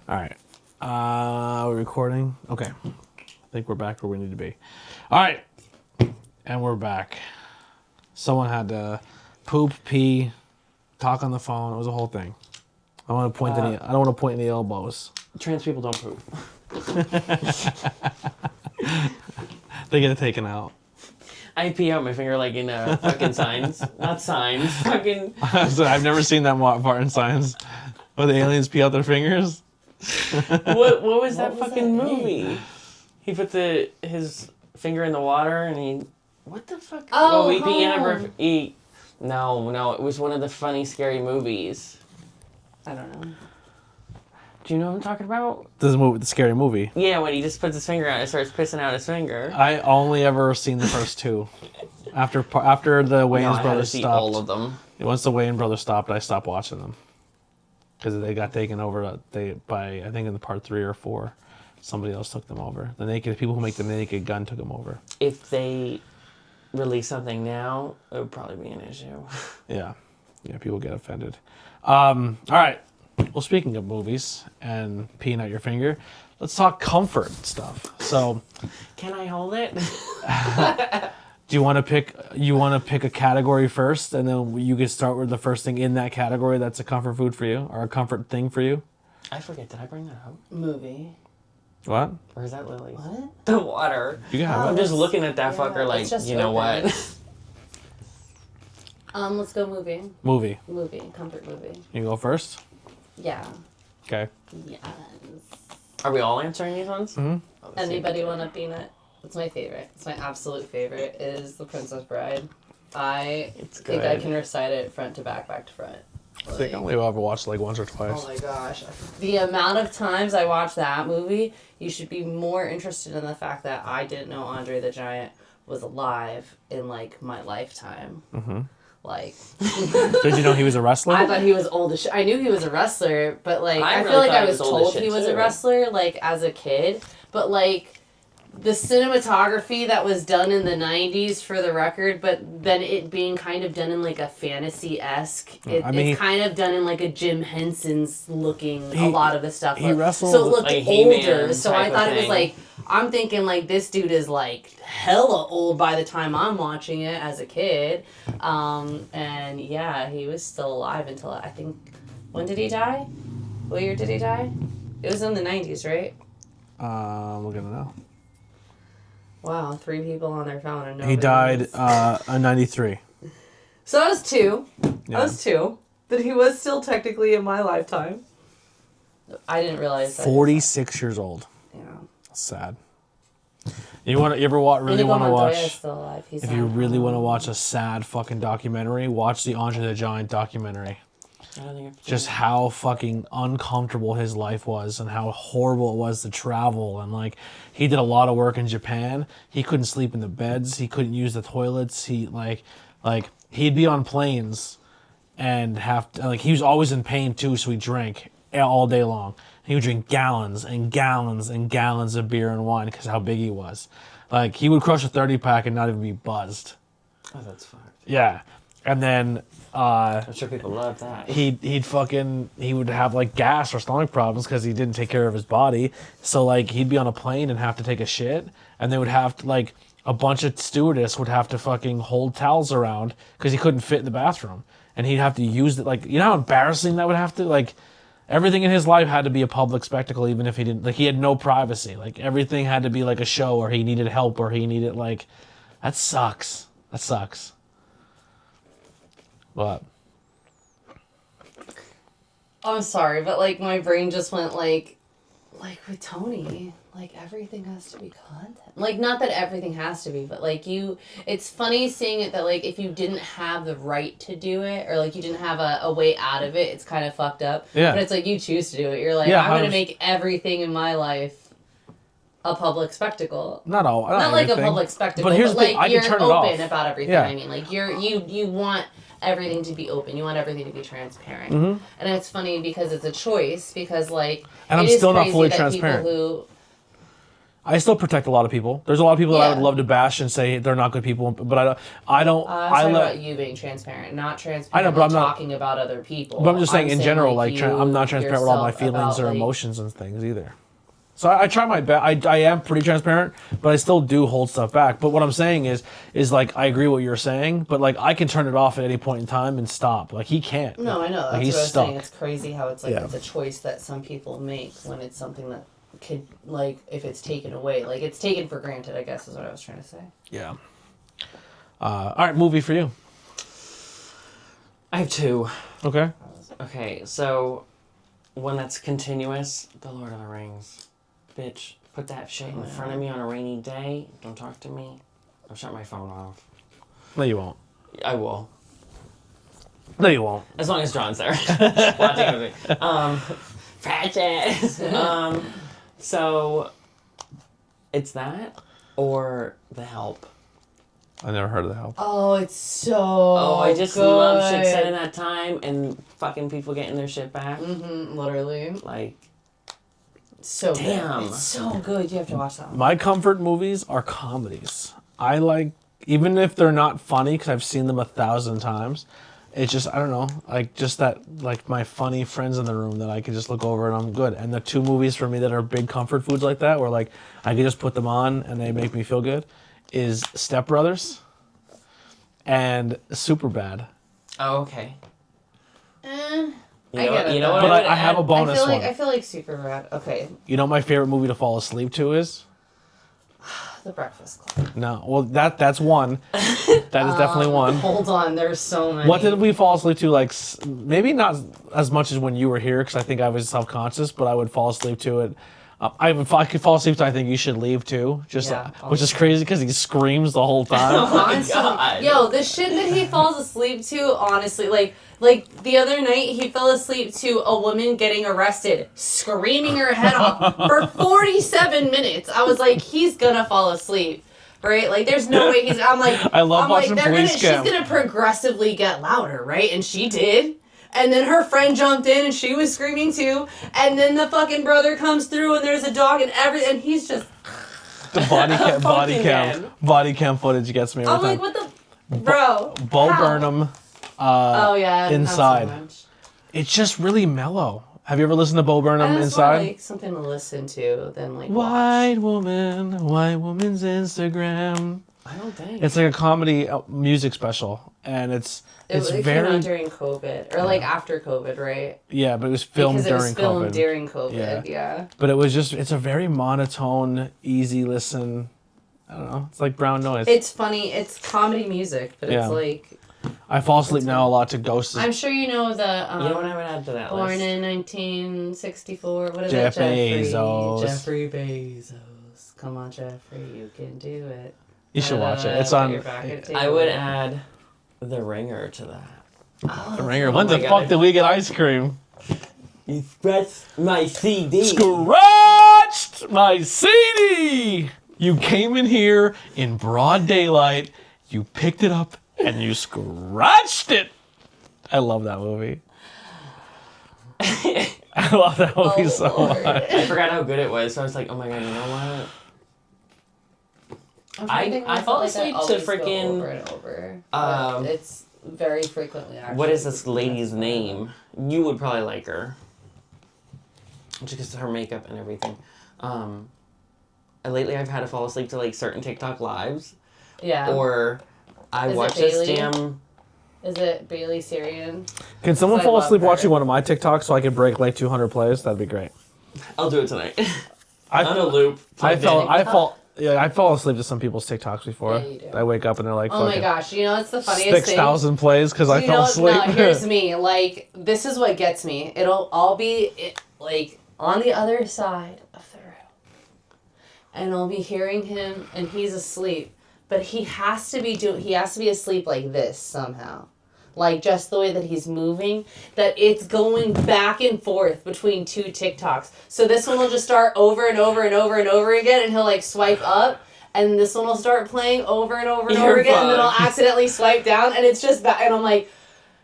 All right. We're recording. Okay. I think we're back where we need to be. All right. And we're back. Someone had to poop, pee, talk on the phone. It was a whole thing. I don't want to point any elbows. Trans people don't poop. They get it taken out. I pee out my finger like in fucking Signs. Not Signs. Fucking. I've never seen that part in Signs. Where the aliens pee out their fingers. What was that fucking movie? He put his finger in the water and he. What the fuck? Oh, No, it was one of the funny, scary movies. I don't know. Do you know what I'm talking about? The scary movie. Yeah, when he just puts his finger out and starts pissing out his finger. I only ever seen the first 2. After the Wayans brothers stopped. All of them. Once the Wayans brothers stopped, I stopped watching them because they got taken over. By I think in the part 3 or 4, somebody else took them over. The people who make the Naked Gun took them over. If they release something now, it would probably be an issue. Yeah, people get offended. All right, well, speaking of movies and peeing out your finger, let's talk comfort stuff. So, Can I hold it? do you want to pick? You want to pick a category first, and then you can start with the first thing in that category that's a comfort food for you or a comfort thing for you. I forget. Did I bring that up? Movie. What? Or is that Lily? What? The water. You can have I'm it. just looking at that fucker like, it's just you know open. what? Let's go movie. Movie. Movie. Comfort movie. You go first. Yeah. Okay. Yes. Are we all answering these ones? Mm-hmm. Oh, the same Anybody picture. want a peanut? It's my favorite. It's my absolute favorite. Is The Princess Bride. I It's think I good. can recite it front to back to front. I think I only ever watched like once or twice. Oh my gosh. The amount of times I watched that movie, you should be more interested in the fact that I didn't know Andre the Giant was alive in like my lifetime. Mm-hmm. Like, Did you know he was a wrestler? I thought he was old as shit. I knew he was a wrestler, but like, I I really feel like thought I he was was old as told shit, he was a too. wrestler, like, as a kid. But like, the cinematography that was done in the 90s for the record, but then it being kind of done in like a fantasy-esque. It's kind of done in like a Jim Henson's looking, a lot of the stuff. he wrestled so it looked like a He-Man older. So I type of thought it was thing. like, I'm thinking like this dude is like hella old by the time I'm watching it as a kid. And yeah, he was still alive until I think, when did he die? What year did he die? It was in the 90s, right? We're gonna know. Wow, 3 people on their phone and He nobody died knows. in '93. So I was 2. Yeah. I was 2. But he was still technically in my lifetime. I didn't realize that. 46 years old. Yeah. That's sad. You ever really Inigo want to Montoya is watch? still alive. He's If you not. really want to watch a sad fucking documentary, watch the Andre the Giant documentary. I don't think I've Just how fucking uncomfortable his life was and how horrible it was to travel. And like, he did a lot of work in Japan. He couldn't sleep in the beds. He couldn't use the toilets. He like he'd be on planes and he was always in pain too. So he drank all day long. He would drink gallons and gallons and gallons of beer and wine because how big he was. Like, he would crush a 30-pack and not even be buzzed. Oh, that's fucked. Yeah. And then I'm sure people love that. he would have like gas or stomach problems because he didn't take care of his body. So like, he'd be on a plane and have to take a shit, and they would have to like, a bunch of stewardess would have to fucking hold towels around because he couldn't fit in the bathroom, and he'd have to use it. Like, you know how embarrassing that would have to, like, everything in his life had to be a public spectacle, even if he didn't, like, he had no privacy. Like, everything had to be like a show, or he needed help, or he needed like, that sucks. That sucks. What? I'm sorry, but like my brain just went like with Tony, like everything has to be content. Like, not that everything has to be, but like it's funny seeing it that like if you didn't have the right to do it, or like you didn't have a way out of it, it's kind of fucked up. Yeah. But it's like you choose to do it. You're like, Yeah, I'm gonna 100%. make everything in my life a public spectacle. Not Not like a everything. public spectacle, But here's the thing, like I can you're turn it open off. about everything. Yeah. I mean, like you want everything to be open. You want everything to be transparent. Mm-hmm. And it's funny because it's a choice. Because like, And I'm it is still not crazy fully that transparent. People I still protect a lot of people. There's a lot of people that I Yeah. would love to bash and say they're not good people, but I don't. I'm talking let. about you being transparent, not transparent. I know, but I'm not- talking about other people. But I'm just saying in general, like, you, I'm not transparent with all my yourself, feelings about, or like, emotions and things either. So I try my best. I am pretty transparent, but I still do hold stuff back. But what I'm saying is like, I agree what you're saying, but like, I can turn it off at any point in time and stop. Like, he can't. No, I know. That's Like, what he's I was stuck. saying. It's crazy how it's like Yeah. it's a choice that some people make when it's something that could, like, if it's taken away, like it's taken for granted, I guess is what I was trying to say. Yeah. All right, movie for you. I have 2. Okay. Okay, so one that's continuous, The Lord of the Rings. Bitch, put that shit in front of me on a rainy day. Don't talk to me. I'll shut my phone off. No, you won't. I will. No, you won't. As long as John's there. Watching with me. Francis. So, it's that or The Help. I never heard of The Help. Oh, it's so. Oh, I just good. love shit set in that time and fucking people getting their shit back. Literally, Like, so Damn. good. It's so good. You have to watch that one. My comfort movies are comedies. I like, even if they're not funny, because I've seen them 1,000 times, it's just I don't know, like just that like my funny friends in the room that I can just look over and I'm good. And the two movies for me that are big comfort foods like that, where like I can just put them on and they make me feel good, is Step Brothers and Superbad. Oh, okay. I get it. You know though. what? But I have a bonus one. I feel like super rad. Okay, You know what my favorite movie to fall asleep to is? The Breakfast Club. No, well that's one. That is definitely one. Hold on, there's so many. What did we fall asleep to? Like maybe not as much as when you were here, because I think I was self-conscious, but I would fall asleep to it. I could fall asleep to I Think You Should Leave too, which is crazy because he screams the whole time. Honestly, God. yo, the shit that he falls asleep to, honestly, like the other night he fell asleep to a woman getting arrested, screaming her head off for 47 minutes. I was like, he's gonna fall asleep. Right? Like, there's no way he's. I'm like, I love watching Police she's Cam. gonna progressively get louder, right? And she did. And then her friend jumped in and she was screaming too. And then the fucking brother comes through and there's a dog and everything. And he's just. The body cam footage gets me every I'm time. like, what the. Bro. Bo how? Burnham. Oh, yeah. Inside. Not so much. It's just really mellow. Have you ever listened to Bo Burnham That's Inside? more like something to listen to than like White watch. woman's Instagram. I don't think. It's like a comedy music special, and it's It very came out during COVID or like after COVID, right? yeah, but it was filmed Because it during was filmed COVID. during COVID. Yeah. But it was just it's a very monotone, easy listen. I don't know. It's like brown noise. It's funny. It's comedy music, but Yeah. it's like I fall asleep now a lot to Ghosts. I'm sure you know the. You know what I would add to that Born list? in 1964. What is Jeff it? Bezos. Jeffrey Bezos. Come on, Jeffrey, you can do it. You should watch it. It's Put on your back at I table. would add The Ringer to that. The Ringer. Oh When my the God. fuck did we get ice cream? You scratched my CD. Scratched my CD. You came in here in broad daylight. You picked it up and you scratched it. I love that movie. I love that movie so Lord. much. I forgot how good it was, so I was like, oh my god, you know what? I fall asleep to freaking, over and over. um, It's very frequently. Actually, What is this lady's name? You would probably like her. Just because of her makeup and everything. Lately I've had to fall asleep to like certain TikTok lives. Yeah. Or I Is it watch this Bailey? damn... Is it Bailey Syrian? Can someone I fall love asleep her. watching one of my TikToks so I can break like 200 plays? That'd be great. I'll do it tonight. I On a loop. I plugged in. I fall asleep to some people's TikToks before. Yeah, you do. I wake up and they're like, Oh my fucking gosh! You know it's the funniest thing. 6,000 plays because I You fell know, asleep. No, here's me. Like, this is what gets me. I'll be, like, on the other side of the room. And I'll be hearing him, and he's asleep. But he has to be asleep like this somehow. Like, just the way that he's moving, that it's going back and forth between two TikToks. So this one will just start over and over and over and over again, and he'll, like, swipe up. And this one will start playing over and over and over again, and then I'll accidentally swipe down, and it's just back, and I'm like,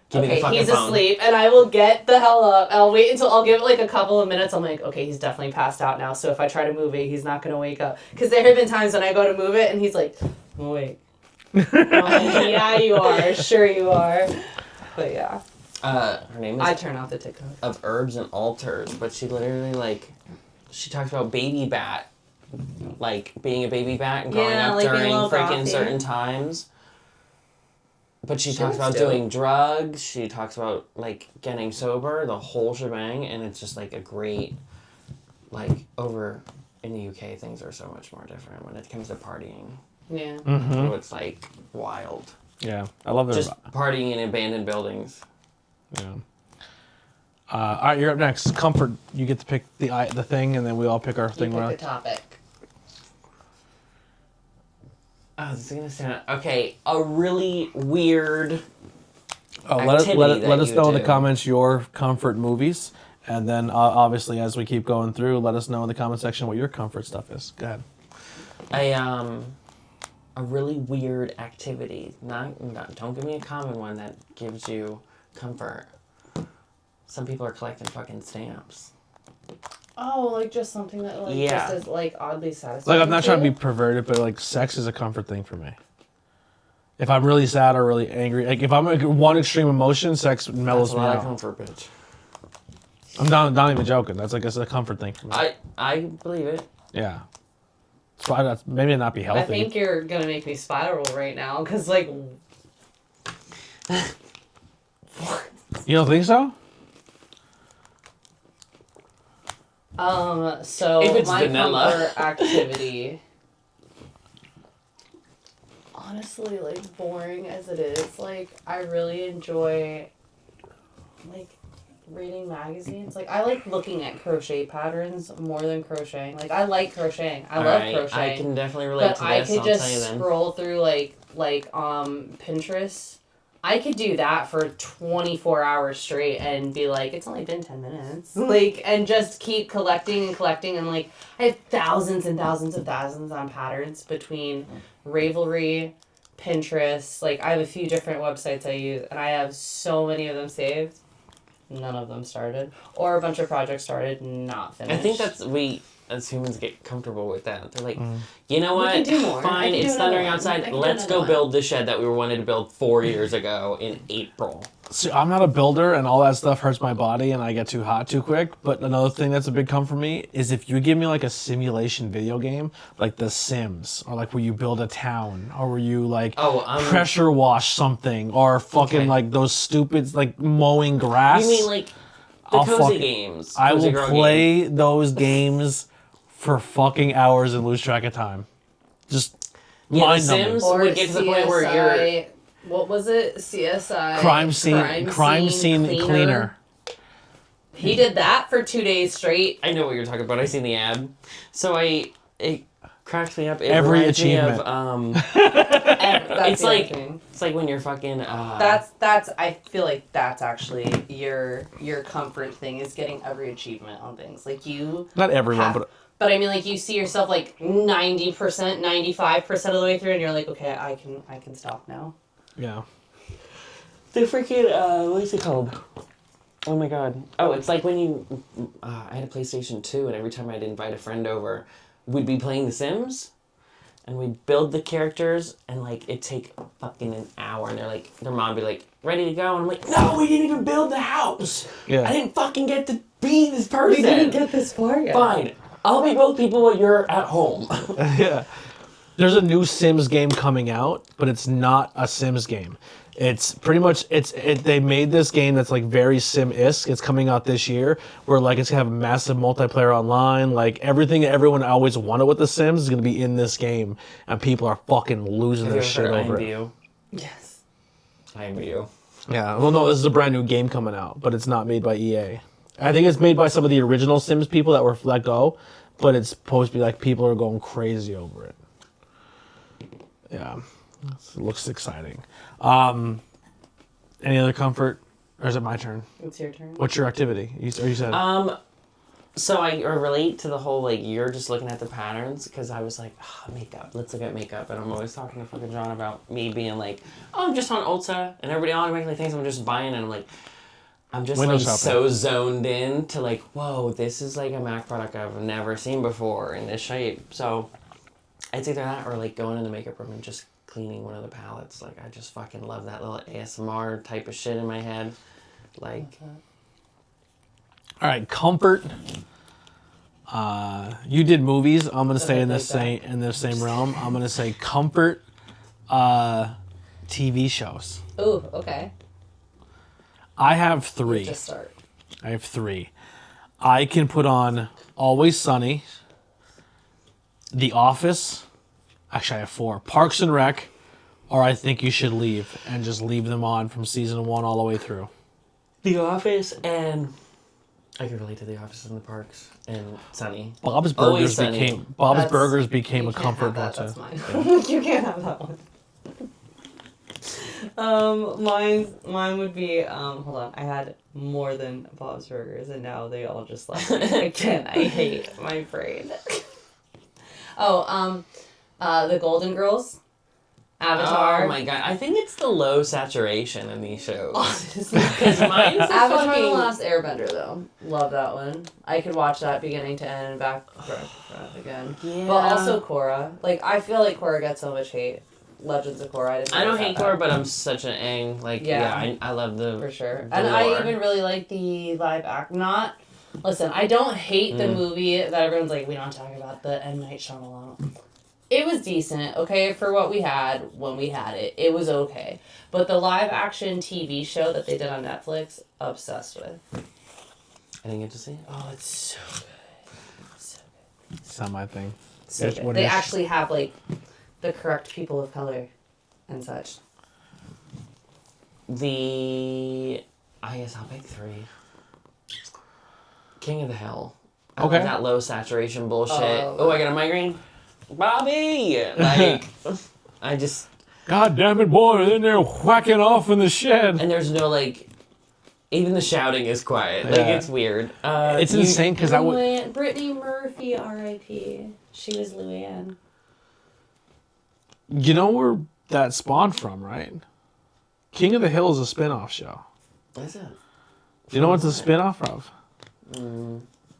Give me the okay, fucking he's phone. asleep, and I will get the hell up. I'll wait until I'll give it like a couple of minutes. I'm like, okay, he's definitely passed out now, so if I try to move it, he's not going to wake up. Because there have been times when I go to move it, and he's like, I'm awake. I'm like, yeah, you are. Sure you are. But yeah. Her name I is turn off the TikTok. Of Herbs and Altars, but she literally, like, she talks about baby bat. Like, being a baby bat and growing Yeah, up like being a during little freaking gothy. certain times. But she talks was about dope. doing drugs. She talks about, like, getting sober, the whole shebang. And it's just, like, a great, like, over in the UK, things are so much more different when it comes to partying. Yeah. So it's, like, wild. Yeah, I love their. Just partying in abandoned buildings. Yeah. All right, you're up next. Comfort. You get to pick the thing, and then we all pick our You thing. pick Around. the topic. I was gonna say, okay, a really weird Oh, let activity that us you know in the do. comments your comfort movies, and then obviously as we keep going through, let us know in the comment section what your comfort stuff is. Go ahead. A really weird activity. Not don't give me a common one that gives you comfort. Some people are collecting fucking stamps. Oh, like just something that like Yeah. just is like oddly satisfying. Like I'm not trying to you? be perverted, but like sex is a comfort thing for me. If I'm really sad or really angry, like if I'm like one extreme emotion, sex mellows That's a me lot out. of comfort, bitch. I'm not even joking. That's like a comfort thing for me. I believe it. Yeah. So that's maybe not be healthy. I think you're gonna make me spiral right now, because like. You don't think so? So If it's my vanilla. comfort activity. Honestly, like boring as it is, like I really enjoy, like, reading magazines. Like I like looking at crochet patterns more than crocheting. Like I like crocheting. I love crocheting. I can definitely relate But to I this. could I'll tell you just then. scroll through like Pinterest. I could do that for 24 hours straight and be like, it's only been 10 minutes. Like, and just keep collecting and collecting. And like, I have thousands and thousands and thousands on patterns between Ravelry, Pinterest. Like, I have a few different websites I use, and I have so many of them saved. None of them started. Or a bunch of projects started, not finished. I think that's we as humans get comfortable with that. They're like, you know We what? can do more. I Fine, can do it's another thundering one. I outside. can do Let's another go one." build the shed that we wanted to build 4 years ago in April. See, I'm not a builder, and all that stuff hurts my body, and I get too hot too quick. But another thing that's a big come for me is if you give me like a simulation video game, like The Sims, or like where you build a town, or where you like pressure wash something, or fucking like those stupid like mowing grass. You mean like the cozy games? I Cozy will girl play games. those games for fucking hours and lose track of time. Just Yeah, The mind numbing. Sims Or would get to the point where you're. CSI, what was it? CSI. Crime scene cleaner. He did that for 2 days straight. I know what you're talking about. I seen the ad, so it cracks me up. It Every reminds me achievement. of That's it's the like other thing. it's like when you're fucking. That's I feel like that's actually your comfort thing, is getting every achievement on things. Like you Not everyone, have, but I mean, like you see yourself like 90%, 95% of the way through, and you're like, okay, I can stop now. yeah. The freaking what is it called? Oh my god! Oh, it's like when you. I had a PlayStation 2, and every time I'd invite a friend over, we'd be playing The Sims, and we'd build the characters, and like it'd take fucking an hour, and their mom would be like, ready to go, and I'm like, no, we didn't even build the house. Yeah. I didn't fucking get to be this person. We didn't get this far yet. Fine, I'll be both people while you're at home. Yeah. There's a new Sims game coming out, but it's not a Sims game. It's pretty much they made this game that's like very Sim-esque. It's coming out this year, where like it's gonna have massive multiplayer online. Like everything that everyone always wanted with the Sims is gonna be in this game, and people are fucking losing their shit over it. Yes. I am you. Yeah. Well, no, this is a brand new game coming out, but it's not made by EA. I think it's made by some of the original Sims people that were let go, but it's supposed to be like people are going crazy over it. Yeah. It looks exciting. Any other comfort, or is it my turn? It's your turn. What's your activity? You said. So I relate to the whole, like, you're just looking at the patterns, because I was like, makeup, let's look at makeup, and I'm always talking to fucking John about me being like, I'm just on Ulta, and everybody automatically thinks I'm just buying, and I'm like, I'm just Window like shopping. so zoned in to like, whoa, this is like a MAC product I've never seen before in this shape. So it's either that or like going in the makeup room and just cleaning one of the palettes. Like I just fucking love that little ASMR type of shit in my head. Like, All right, comfort. You did movies. I'm gonna stay in like the same realm. I'm gonna say comfort. TV shows. Ooh, okay. I have three. Just start. I have three. I can put on Always Sunny, The Office. Actually, I have four. Parks and Rec, or I Think You Should Leave, and just leave them on from season 1 all the way through. The Office, and I can relate to The Office and the Parks and Sunny. Bob's Always Burgers Sunny. became You a can't comfort have one that, too. that's mine. You can't have that one. Mine would be hold on. I had more than Bob's Burgers, and now they all just left me. Again, I hate my brain. The Golden Girls, Avatar. Oh my god, I think it's the low saturation in these shows. Honestly. Because mine's the Avatar: fucking... The Last Airbender, though. Love that one. I could watch that beginning to end, back again. Yeah. But also Korra. Like, I feel like Korra gets so much hate Legends of Korra. I don't hate Korra, but I'm such an Aang. Like, I love the... For sure. the And lore. I even really like the live act. Listen, I don't hate the movie that everyone's like, we don't talk about the M. Night Shyamalan. It was decent, okay, for what we had when we had it. It was okay. But the live action TV show that they did on Netflix, obsessed with. I didn't get to see it. Oh, it's so good. So good. It's not my thing. So good. They actually have, like, the correct people of color and such. I guess I'll pick 3. King of the Hill. I Okay. love that low saturation bullshit. Oh. Oh, I got a migraine? Bobby! Like, I just... God damn it, boy, they're in there whacking off in the shed. And there's no, like... Even the shouting is quiet. Like, Yeah. it's weird. It's insane because I would... Brittany Murphy, R.I.P. She was Luann. You know where that spawned from, right? King of the Hill is a spin-off show. What is it? Do you know what it's a spin-off of?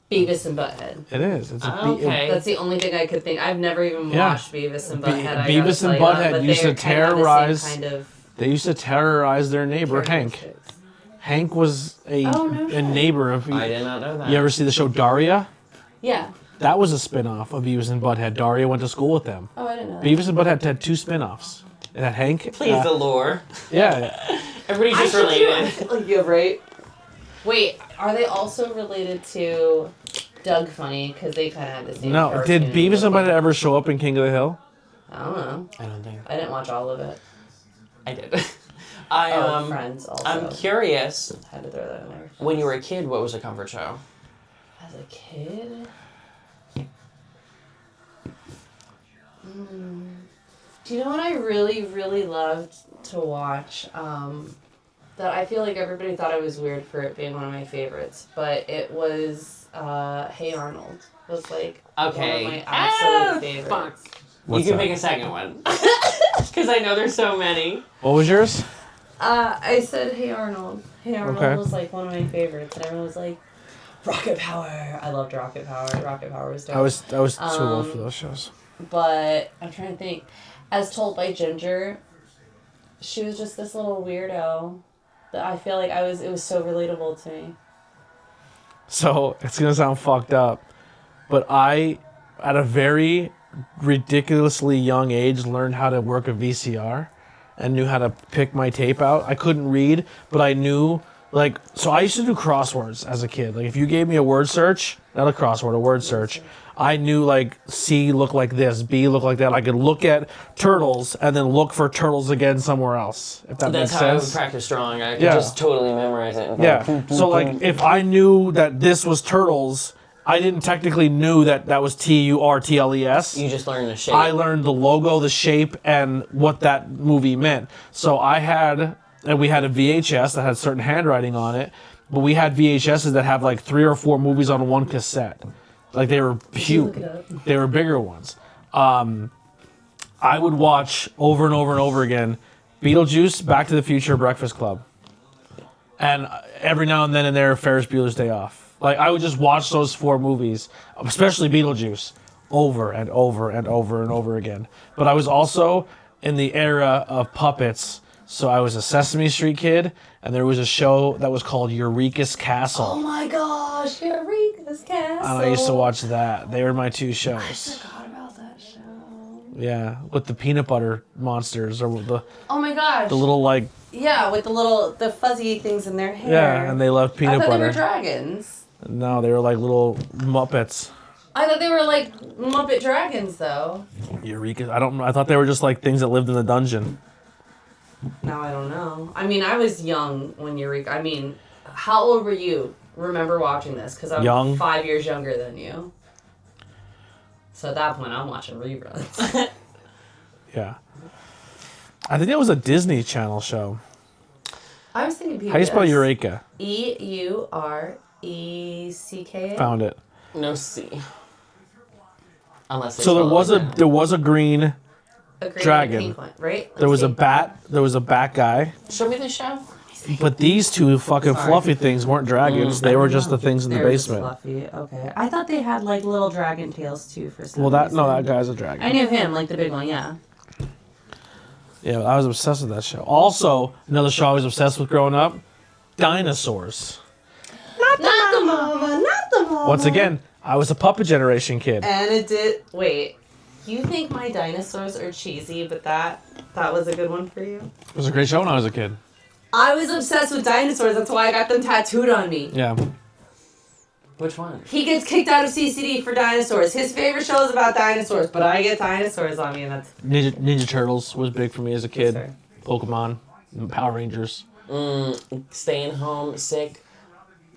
Beavis and Butthead. It is. It's a Okay. That's the only thing I could think. I've never even Yeah. watched Beavis and Butthead. Beavis and Butthead used to terrorize. They used to terrorize their neighbor Hank. Hank was a neighbor of. I did not know that. You ever see the show Daria? Yeah. That was a spin-off of Beavis and Butthead. Daria went to school with them. Oh, I didn't know that. Beavis and Butthead had 2 spin-offs. It had Hank. Please, the lore. Yeah. Everybody's just related. Yeah, right. Wait, are they also related to Doug Funny? Because they kind of had the same. No, did Beavis and Butthead ever show up in King of the Hill? I don't know. I don't think. I didn't watch all of it. I did. I Friends also. I'm curious. Had to throw that in there. When you were a kid, what was a comfort show? As a kid. Do you know what I really, really loved to watch? That I feel like everybody thought I was weird for it being one of my favorites, but it was Hey Arnold. Was like Okay. one of my absolute favorites. Fuck. What's you can that? pick a second one. Because I know there's so many. What was yours? I said Hey Arnold. Hey Arnold Okay. was like one of my favorites, and everyone was like, Rocket Power. I loved Rocket Power. Rocket Power was dope. I was too old for those shows. But I'm trying to think. As told by Ginger, she was just this little weirdo that I feel like it was so relatable to me. So it's gonna sound fucked up, but I, at a very ridiculously young age, learned how to work a VCR and knew how to pick my tape out. I couldn't read, but I knew, like, so I used to do crosswords as a kid. Like, if you gave me a word search, not a crossword, a word search, I knew, like, C looked like this, B looked like that. I could look at turtles and then look for turtles again somewhere else, if that That's makes how I sense. would practice drawing. I could Yeah. just totally memorize it. Yeah. So, like, if I knew that this was turtles, I didn't technically knew that was TURTLES. You just learn the shape. I learned the logo, the shape, and what that movie meant. So we had a VHS that had certain handwriting on it, but we had VHSs that have like 3 or 4 movies on one cassette. Like, they were huge. They were bigger ones. I would watch over and over and over again Beetlejuice, Back to the Future, Breakfast Club. And every now and then in there, Ferris Bueller's Day Off. Like, I would just watch those 4 movies, especially Beetlejuice, over and over and over and over again. But I was also in the era of puppets, so I was a Sesame Street kid, and there was a show that was called Eureka's Castle. Oh my gosh, Eureka's Castle. And I used to watch that. They were my 2 shows. I forgot about that show. Yeah, with the peanut butter monsters, or the Oh my gosh. little, like, Yeah, with the fuzzy things in their hair. yeah, and they loved peanut I thought butter. they were dragons. No, they were like little Muppets. I thought they were like Muppet dragons, though. Eureka. I thought they were just like things that lived in the dungeon. Now I don't know. I mean, I was young when Eureka. I mean, how old were you? Remember watching this? Because I'm Young. 5 years younger than you. So at that point, I'm watching reruns. Yeah. I think it was a Disney Channel show. I was thinking PBS. How do you spell Eureka? EURECKA. Found it. No C. Unless they So spell it like that. there was a green. A green dragon. and pink one, right? There was a Let's bat. There was a bat guy. Show me the show. But these 2 fucking Sorry. fluffy things weren't dragons. They were just the things in see. the They're just basement. Fluffy. Okay. I thought they had like little dragon tails too for some Well, that reason. no, that guy's a I dragon. knew him, like the big one, yeah. Yeah, I was obsessed with that show. Also, another show I was obsessed with growing up, dinosaurs. Not the mama, not the mama. Once again, I was a puppet generation kid. And it did. Wait, you think my dinosaurs are cheesy, but that was a good one for you? It was a great show when I was a kid. I was obsessed with dinosaurs. That's why I got them tattooed on me. Yeah. Which one? He gets kicked out of CCD for dinosaurs. His favorite show is about dinosaurs, but I get dinosaurs on me, and that's... Ninja Turtles was big for me as a kid. Sorry. Pokemon, Power Rangers. Staying home sick.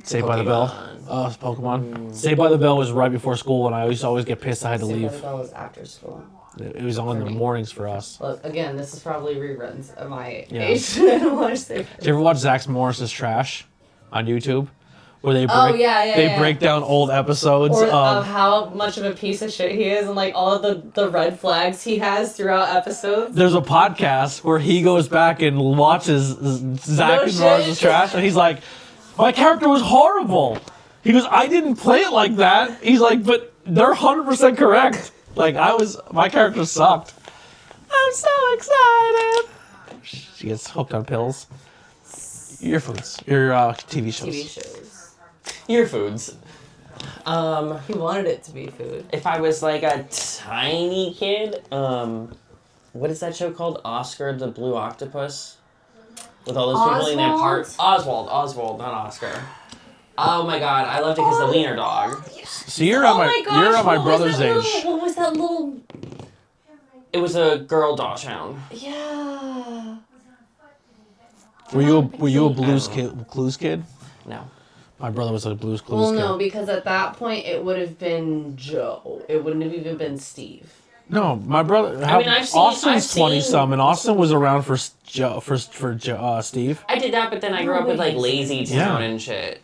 Saved by the Bell. Oh, it's Pokemon. Saved by the Bell was right before school, and I used to always get pissed I had to Saved by leave. the Bell was after school. It was on in the mornings for us. Look, again, this is probably reruns of my Yeah. age. I don't watch Saved by the Did you ever watch Zach Morris's Trash on YouTube? Where they break, Oh, yeah, they yeah. break down old episodes Or of of how much of a piece of shit he is and like all of the red flags he has throughout episodes. There's a podcast where he goes back and watches Zach No and Morris's shit. Trash, and he's like, my character was horrible. He goes, I didn't play it like that. He's like, but they're 100% correct. Like, my character sucked. I'm so excited. She gets hooked on pills. Your foods. Your TV shows. TV shows. Your foods. He wanted it to be food. If I was like a tiny kid, what is that show called? Oscar the Blue Octopus? With all those people in that part. Oswald, not Oscar. Oh my god, I loved it because the wiener dog. So you're on my brother's age. What was that little... It was a girl dachshund. Yeah. Were you a Clues kid? No. My brother was a Blues Clues Well, kid. no, because at that point it would have been Joe. It wouldn't have even been Steve. No, my brother. Austin's I've seen- 20-some, and Austin was around for Steve. I did that, but then I grew up with like Lazy Town and shit.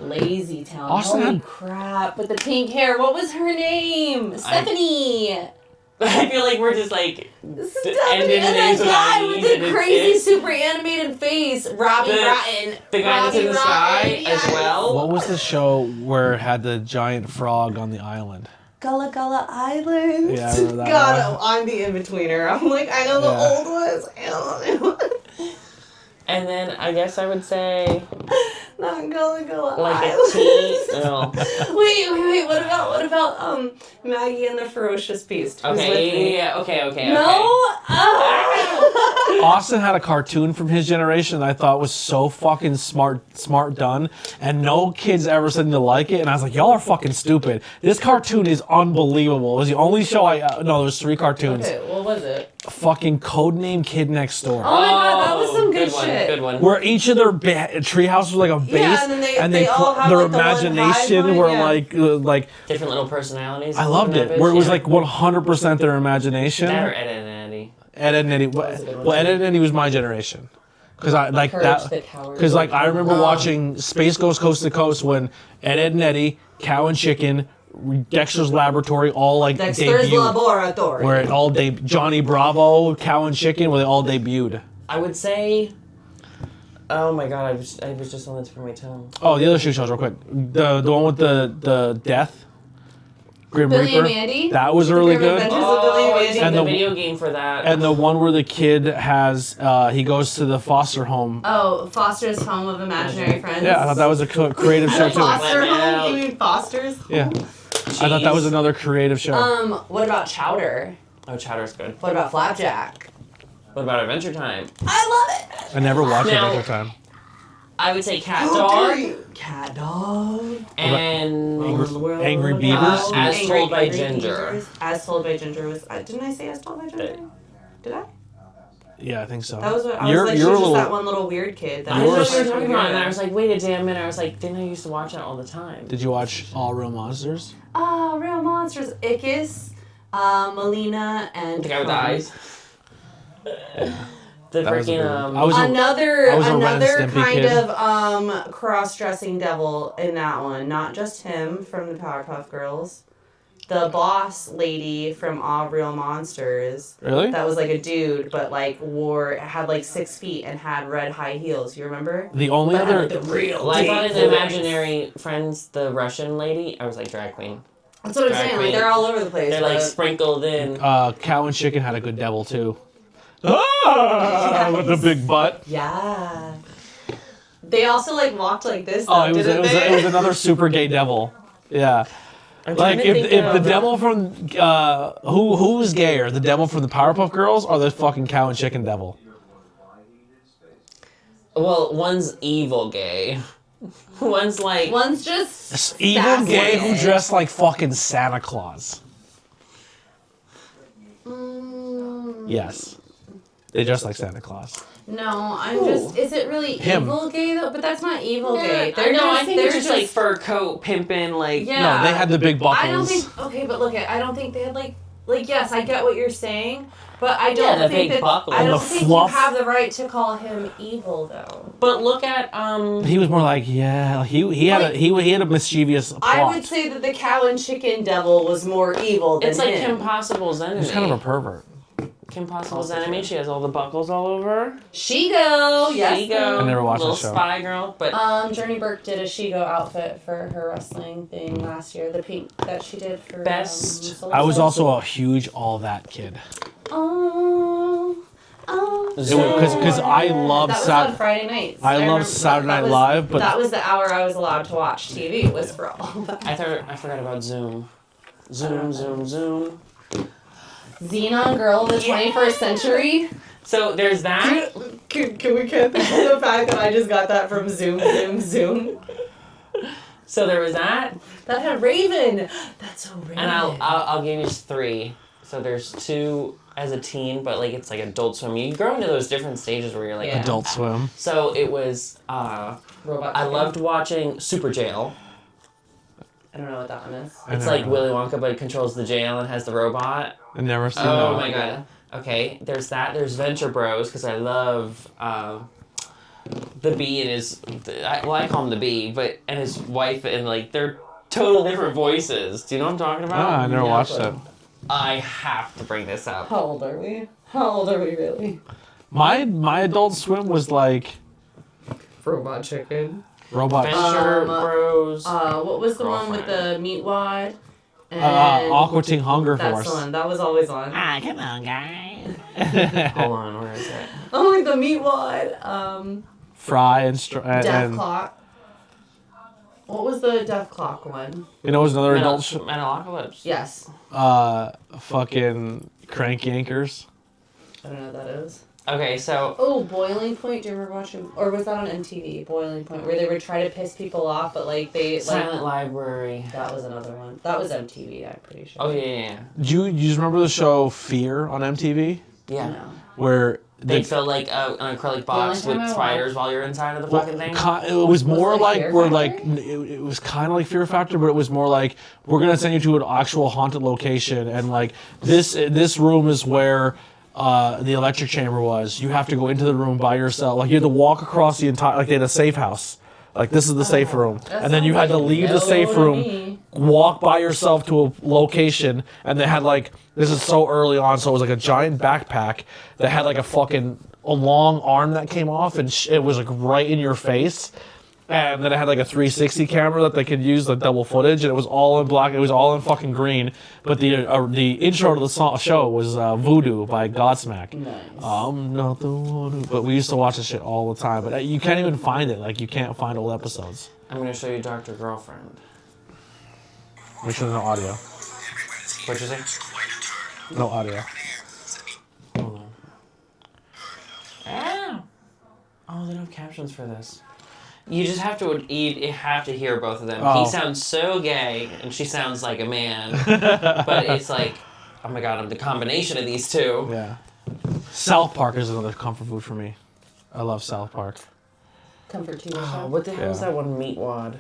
Lazy Town. Austin Holy had- crap. With the pink hair. What was her name? Stephanie. I feel like we're just like Stephanie and that guy with the crazy super animated face. Robbie Rotten. The guy that's in the sky as well. What was the show where it had the giant frog on the island? Gullah Gullah Island. Yeah, I remember that God, one. I'm the in-betweener. I'm like, I know the Yeah. old ones. I know the new ones. And then I guess I would say Not Gullah Gullah like Island. a teen. No. Wait. What about Maggie and the Ferocious Beast? Who's with me? Yeah. Okay. No. Austin had a cartoon from his generation that I thought was so fucking smart done, and no kids ever said to like it, and I was like, y'all are fucking stupid. This cartoon is unbelievable. It was the only show no, there's 3 cartoons. Okay, what was it? Fucking Codename Kid Next Door. Oh my god, that was some good one, shit. Good one. Where each of their treehouse was like a base, Yeah, and then they all have, their like, the one imagination hive were mind, like Different little personalities. I loved in that it. Where it was bitch, like 100% their imagination. That or Ed and Eddie. Ed and Eddie. Well, Ed and Eddie was my generation. Because I like Courage the that. Cowardly Because like I remember Dog. watching Space Ghost Coast to Coast when Ed and Eddie, Cow and Chicken, Dexter's Laboratory all like Dexter's debuted. Laboratory. Where it all Johnny Bravo, Cow and Chicken, where they all debuted. I would say. Oh my god! I was just on the tip of my tongue. Oh, the other show shows real quick. The one with the death. Grim Billy Reaper. and Mandy? That was really Grim good. Adventures of Billy and I Mandy. seen And the the- video game for that. And the one where the kid has he goes to the foster home. Oh, Foster's Home of Imaginary Friends. Yeah, I thought that was a creative show too. Foster Let me Home? out. You mean Foster's? Yeah, I thought that was another creative show. What about Chowder? Oh, Chowder's good. What about Flapjack? What about Adventure Time? I love it! I never watched Now- Adventure Time. I would say Cat Dog Cat Dog. and Angry Beavers? As Told by Angry Ginger. Beavers. As Told by Ginger was... didn't I say As Told by Ginger? Did I? Yeah, I think so. That was what I You're- was like, you're she's a just little- that one little weird kid. That I Yours- know was what you're like, talking about, and I was like, wait a damn minute. I was like, didn't I used to watch that all the time? Did you watch All Real Monsters? Oh, Real Monsters. Ickis, Melina, and... The guy with the eyes. The That was a freaking good one. I was a- Another I was a Ren and another Stimpy kind kid. of cross-dressing devil in that one. Not just him from the Powerpuff Girls. The boss lady from All Real Monsters. Really? That was like a dude, but like had like 6 feet and had red high heels. You remember? The only But had, other like, the real. Well, I thought in deep the voice. Imaginary Friends, the Russian lady, I was like drag queen. That's what I'm drag saying. queen. Like they're all over the place. They're like but- sprinkled in. Cow and Chicken had a good devil too. Ah! with the big butt. Yeah. They also like walked like this. Oh, Though, it was another super gay devil. Yeah. Like if the devil from who's gayer, the devil from the Powerpuff Girls or the fucking cow and chicken devil? Well, one's evil gay. One's like One's just Evil sassy. gay who dressed like fucking Santa Claus. Yes. They dress like Santa Claus. No, I'm just. Is it really Him. evil gay though? But that's not evil gay. I think they're it's just like fur coat pimping like. Yeah. No, they had the big buckles. I don't think. Okay, but look at. I don't think they had like. Yes, I get what you're saying, but I don't Yeah, the think big that. buckles. I And don't the think fluff. you have the right to call him evil though. But look at He was more like, yeah, he had a mischievous plot. I would say that the cow and chicken devil was more evil than it's like him. Kim Possible's enemy. He's kind of a pervert. Kim Possible's Also enemy. true. She has all the buckles all over her. She-Go, yes. She-Go. I never watched little that show. spy girl, but Journey Burke did a She-Go outfit for her wrestling thing last year. The pink that she did for Best. Soul I was Surfer. also a huge All That kid. Oh, Because I love that was on Friday nights. I love remember- Saturday that Night was- Live, but that was the hour I was allowed to watch TV. Was for all that. I forgot about Zoom. Zoom. Xenon Girl of the 21st Century. So there's that. Can we get the fact that I just got that from Zoom? So there was that, That had Raven. That's so Raven. and I'll give you 3. So there's 2 as a teen, but like it's like Adult Swim. You grow into those different stages where you're like. Yeah. Adult Swim. So it was. Robot I Chicken. loved watching Super Jail. I don't know what that one is. I It's never like know. Willy Wonka, but it controls the jail and has the robot. I never seen Oh that. my god. Okay, there's that. There's Venture Bros because I love the Bee and his. I call him the Bee, and his wife and like they're total different voices. Do you know what I'm talking about? Ah, I never No watched clue. it. I have to bring this up. How old are we? How old are we really? My Adult Swim was like Robot Chicken. Robot. Venture Bros. What was the one with Girlfriend. the meat wad? And Aqua Teen Hunger That's Force. the one. That was always on. Come on, guys. Hold on, where is it? Oh, like the meat wad. Fry and Death and Clock. What was the Death Clock one? you know, it was another adult Metalocalypse. Yes. fucking Crank Yankers. I don't know what that is. Okay, so Oh, Boiling Point. Do you remember watching? Or was that on MTV? Boiling Point, where they would try to piss people off, but like they like. Silent Library. That was another one. That was MTV. I'm pretty sure. Oh yeah. Do you remember the show Fear on MTV? Yeah. No. Where They fill like an acrylic box only time with I spiders while you're inside of the Well, fucking thing. it was more it like Fear we're Factor? like it was kind of like Fear Factor, but it was more like we're gonna send you to an actual haunted location, and like this room is where the electric chamber was. You have to go into the room by yourself. Like you had to walk across the entire. Like they had a safe house. Like this is the safe room, That and then you had sounds to like leave the no safe to room, me. walk by yourself to a location, and they had like this is so early on, so it was like a giant backpack that had like a long arm that came off, and it was like right in your face. And then it had like a 360 camera that they could use like double footage, and it was all in black. It was all in fucking green. But the intro to the show was Voodoo by Godsmack. Nice. I'm not the one who. But we used to watch this shit all the time. But you can't even find it. Like you can't find old episodes. I'm gonna show you Dr. Girlfriend. Make sure there's no audio. What'd you say? No audio. Hold on. Ah. Oh, they don't have captions for this. You just have to hear both of them. Oh. He sounds so gay, and she sounds like a man. But it's like, oh my god, the combination of these two. Yeah. South Park is another comfort food for me. I love South Park. Comfort TV Oh, show. what the hell is Yeah. that one, Meat Wad?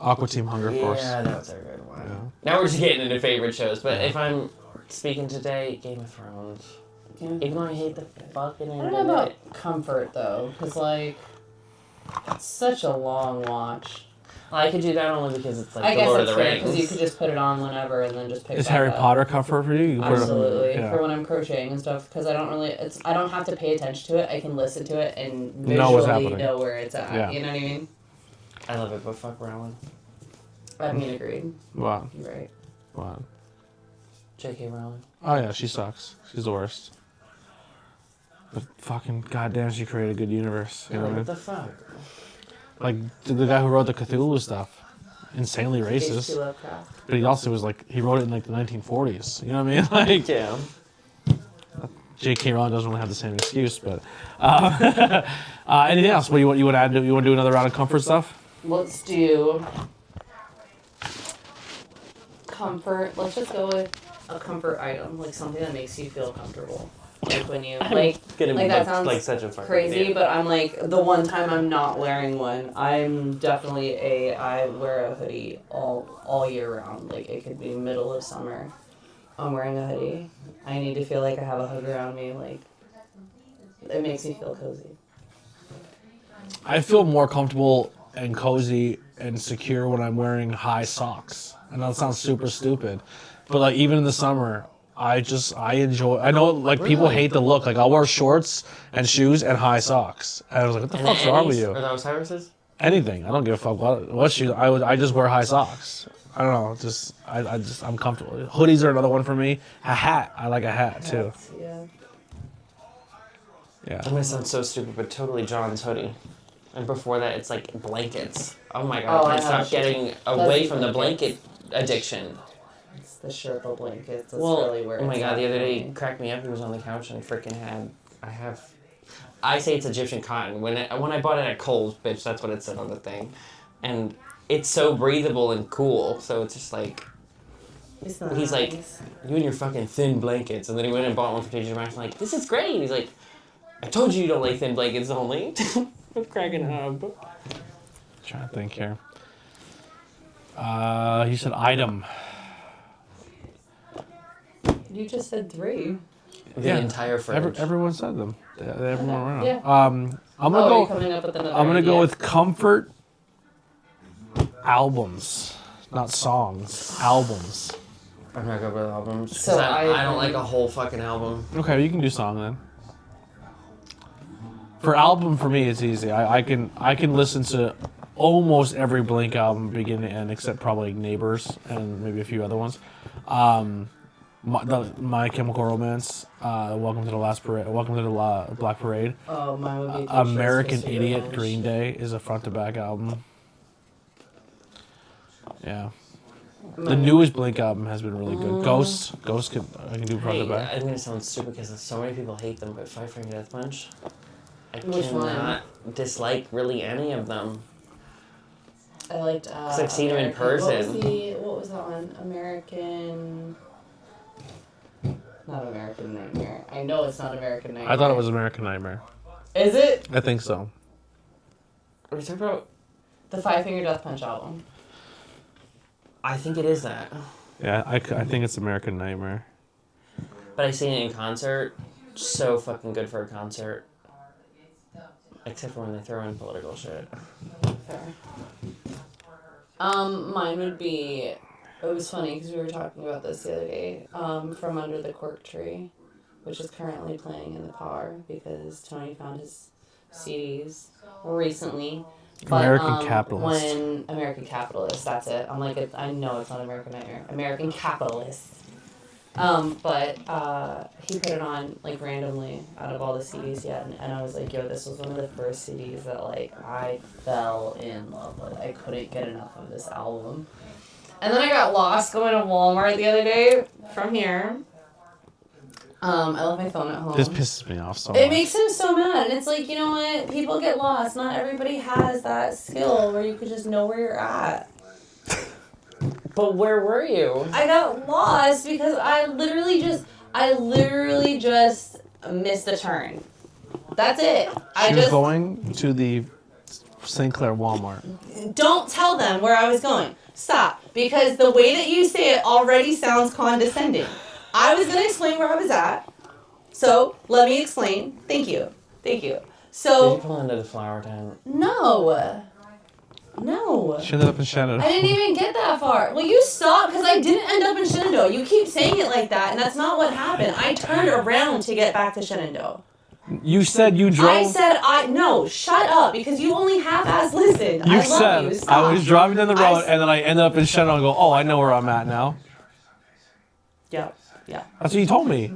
Aqua Team Hunger Force. Yeah, that was a good one. Yeah. Now we're just getting into favorite shows, but Yeah. if I'm speaking today, Game of Thrones. Yeah. Even though I hate the fucking I end don't know of about it. comfort though, because like it's such a long watch. Well, I could do that only because it's like I the guess Lord of that's the fair Rings. because you could just put it on whenever and then just pick. Is back Harry up. Potter comfort for you? You put it- Absolutely, yeah. for when I'm crocheting and stuff, because I don't have to pay attention to it. I can listen to it and Know what's visually happening. know where it's at. Yeah. You know what I mean? I love it, but fuck Rowling. I mean, agreed. What? You're right. J.K. Rowling. Oh yeah, she sucks. She's the worst. But fucking goddamn, she created a good universe. You know what I What mean? the fuck? Like the guy who wrote the Cthulhu stuff, insanely H.P. racist. Lovecraft. But he also was like, he wrote it in like the 1940s. You know what I mean? Like, Yeah. J.K. Rowling doesn't really have the same excuse, but anything else? What you want to add? You want to do another round of comfort stuff? Let's do comfort. Let's just go with a comfort item, like something that makes you feel comfortable. Like when you Gonna like that sounds like such a fucking crazy, idiot. but I'm like the one time I'm not wearing one. I'm definitely I wear a hoodie all year round. Like it could be middle of summer. I'm wearing a hoodie. I need to feel like I have a hood around me. Like it makes me feel cozy. I feel more comfortable and cozy and secure when I'm wearing high socks. I know it sounds super stupid, but like even in the summer, I enjoy. I know like people Really? hate the look. Like I'll wear shorts and shoes and high socks. And I was like, what the And fuck's the wrong with Annies? you? Are those Cyrus's? Anything. I don't give a fuck what shoes. I just wear high socks. I don't know. I'm comfortable. Hoodies are another one for me. A hat. I like a hat too. Yeah. Yeah. I'm gonna sound so stupid, but totally John's hoodie. And before that, it's like blankets. Oh my god, Oh, I I can't have stop getting away from the blankets. blanket addiction. It's the Sherpa blankets. That's Well, really where oh my it's god, at the other for day me. cracked me up. He was on the couch and freaking I say it's Egyptian cotton. When I bought it at Kohl's, bitch, that's what it said on the thing. And it's so breathable and cool, so it's just like, It's he's like, nice. you and your fucking thin blankets. And then he went and bought one for TJ Maxx. I'm like, this is great. He's like, I told you don't like thin blankets only. I'm cracking up. Trying to think here. You said item. You just said 3. The entire fridge. Everyone said them. Everyone around. Yeah. I'm gonna Are you go. coming up with another I'm gonna idea? go with comfort albums, not songs. Albums. I'm not good with albums. So I don't like a whole fucking album. Okay, you can do song then. For album, for me, it's easy. I can listen to almost every Blink album, beginning to end, except probably Neighbors and maybe a few other ones. My Chemical Romance, Welcome to the Last Parade, Welcome to the Black Parade. Oh, mine would be American Idiot, Green Day is a front to back album. Yeah. The newest Blink album has been really good. Ghost I can do front to back. I'm gonna sound stupid because so many people hate them, but Five Finger Death Punch, I Which cannot dislike really any of them. I liked. Because I've seen them in person. What was that one? American. Not American Nightmare. I know it's not American Nightmare. I thought it was American Nightmare. Is it? I think so. What are you talking about? The Five Finger Death Punch album. I think it is that. Yeah, I think it's American Nightmare. But I've seen it in concert. So fucking good for a concert. Except for when they throw in political shit. Fair. Mine would be. It was funny because we were talking about this the other day. From Under the Cork Tree, which is currently playing in the car because Tony found his CDs recently. But, American Capitalist. When American Capitalist, that's it. I'm like, I know it's not American Nightmare. American Capitalist. But he put it on like randomly out of all the CDs yet, and I was like, yo, this was one of the first CDs that like I fell in love with. I couldn't get enough of this album. And then I got lost going to Walmart the other day from here. I left my phone at home. This pisses me off so It much. makes him so mad, and it's like, you know what? People get lost. Not everybody has that skill where you could just know where you're at. But where were you? I got lost because I literally just missed a turn. That's it. She was going to the St. Clair Walmart. Don't tell them where I was going. Stop. Because the way that you say it already sounds condescending. I was going to explain where I was at. So, let me explain. Thank you. Did you So, pull into the flower tent? no. She ended up in Shannon. I didn't even get that far. Will you stop? Because I didn't end up in Shenandoah. You keep saying it like that, and that's not what happened. I turned around to get back to Shenandoah. You said you drove. I said no. Shut up, because you only half-ass listen. You I love said you. I Stop. was driving down the road I- and then I ended up in Shannon and go, oh, I know where I'm at now. Yeah. That's what you told me.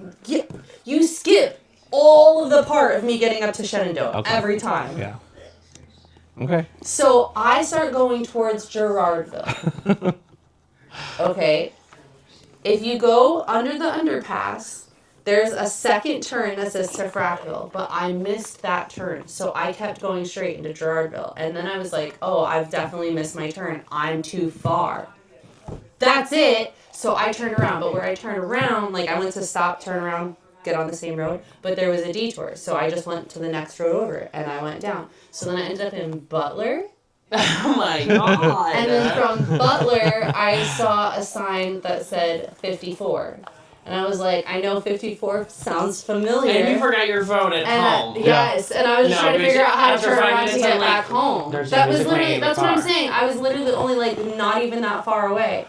You skip all of the part of me getting up to Shenandoah every time. Yeah. Okay. So I start going towards Girardville. Okay. If you go under the underpass, there's a second turn that says to Frackville, but I missed that turn. So I kept going straight into Girardville. And then I was like, oh, I've definitely missed my turn. I'm too far. That's it. So I turned around. But where I turned around, like I went to stop, turn around, get on the same road, but there was a detour. So I just went to the next road over and I went down. So then I ended up in Butler. Oh my god. And then from Butler, I saw a sign that said 54. And I was like, I know 54 sounds familiar. And you forgot your phone at home. Yes, and I was just trying to figure out how to turn around to get back home. That was literally, that's what I'm saying. I was literally only like not even that far away.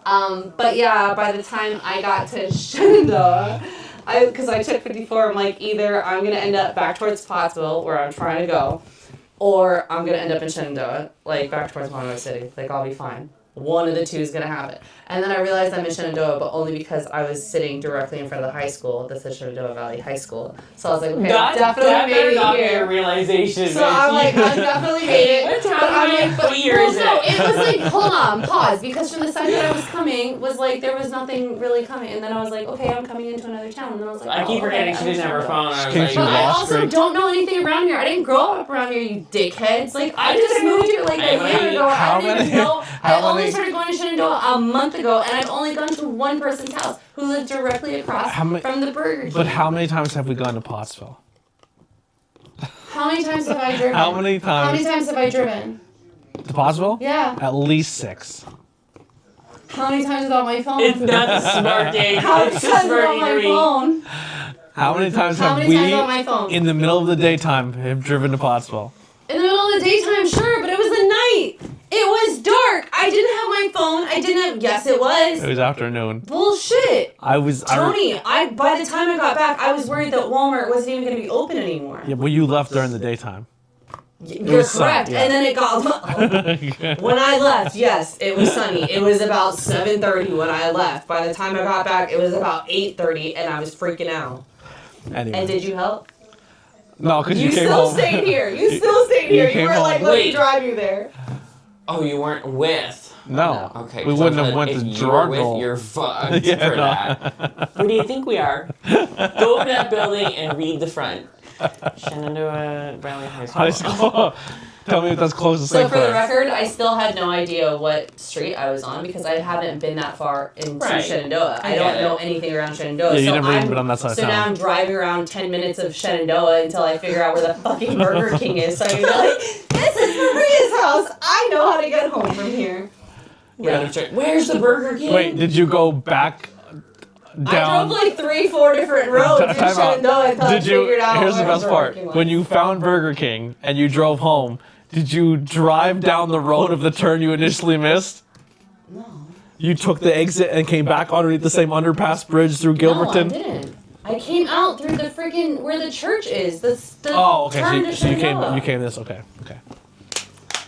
But yeah, by the time I got to Shenandoah, because I took 54, I'm like, either I'm going to end up back towards Pottsville, where I'm trying to go, or I'm going to end up in Shenandoah, like back towards Monroe City. Like, I'll be fine. One of the two is going to happen. And then I realized I'm in Shenandoah, but only because I was sitting directly in front of the high school. That's the Shenandoah Valley High School. So I was like, okay, I definitely made it here. Your realization. So I'm like, I definitely made it. What time? What year is it? No, it was like, hold on, pause, because from the side that I was coming was like, there was nothing really coming. And then I was like, okay, I'm coming into another town. And then I was like, I keep forgetting she didn't have her phone. I was like, but I also don't know anything around here. I didn't grow up around here, you dickheads. Like, I just moved here like a year ago. I didn't even know. I only started going to Shenandoah a month ago, and I've only gone to one person's house who lived directly across from the Burger King. But how many times have we gone to Pottsville? How many times have I driven? How many How many times times have I driven? to Pottsville? Yeah. At least 6. How many times without my phone? It's not a smart day. How many times without my phone? How many times have times we, on my phone? in the middle of the daytime, have driven to Pottsville? In the middle of the daytime, sure, but it was the night. It was dark. I didn't have my phone. I didn't have. Yes, it was. It was afternoon. Bullshit. Tony, By the time I got back, I was worried that Walmart wasn't even going to be open anymore. Yeah, but you left during the daytime. You're correct. Yeah. And then it got... When I left, yes, it was sunny. It was about 7:30 when I left. By the time I got back, it was about 8:30, and I was freaking out. Anyway. And did you help? No, because you came still home. stayed here. You still stayed here. You came were like, home. let me drive you there. Oh, you weren't with. No. Okay. We wouldn't have went to If you were with, Girardville. you're fucked Yeah, for no. that. Who do you think we are? Go over to that building and read the front. Shenandoah Valley High School. High school. Tell me if that's close to So St. for the Clair. record, I still had no idea what street I was on because I haven't been that far into Right. Shenandoah. I I don't get know it. anything around Shenandoah. Yeah, you so never even been on that side of So town. now I'm driving around 10 minutes of Shenandoah until I figure out where the fucking Burger King is. So I can be like, this is Maria's house. I know how to get home from here. Yeah. Where's the Burger King? Wait, did you go back I down? drove like 3-4 different roads in Time out. Shenandoah until I Did you? figured out Here's the where best Burger part. King was. When you found Burger King and you drove home, did you drive down the road of the turn you initially missed? No. You took the exit and came back underneath the same underpass bridge through Gilberton? No, I didn't. I came out through the freaking where the church is. The Oh, okay. turn to So you Shenandoah. came this. Okay.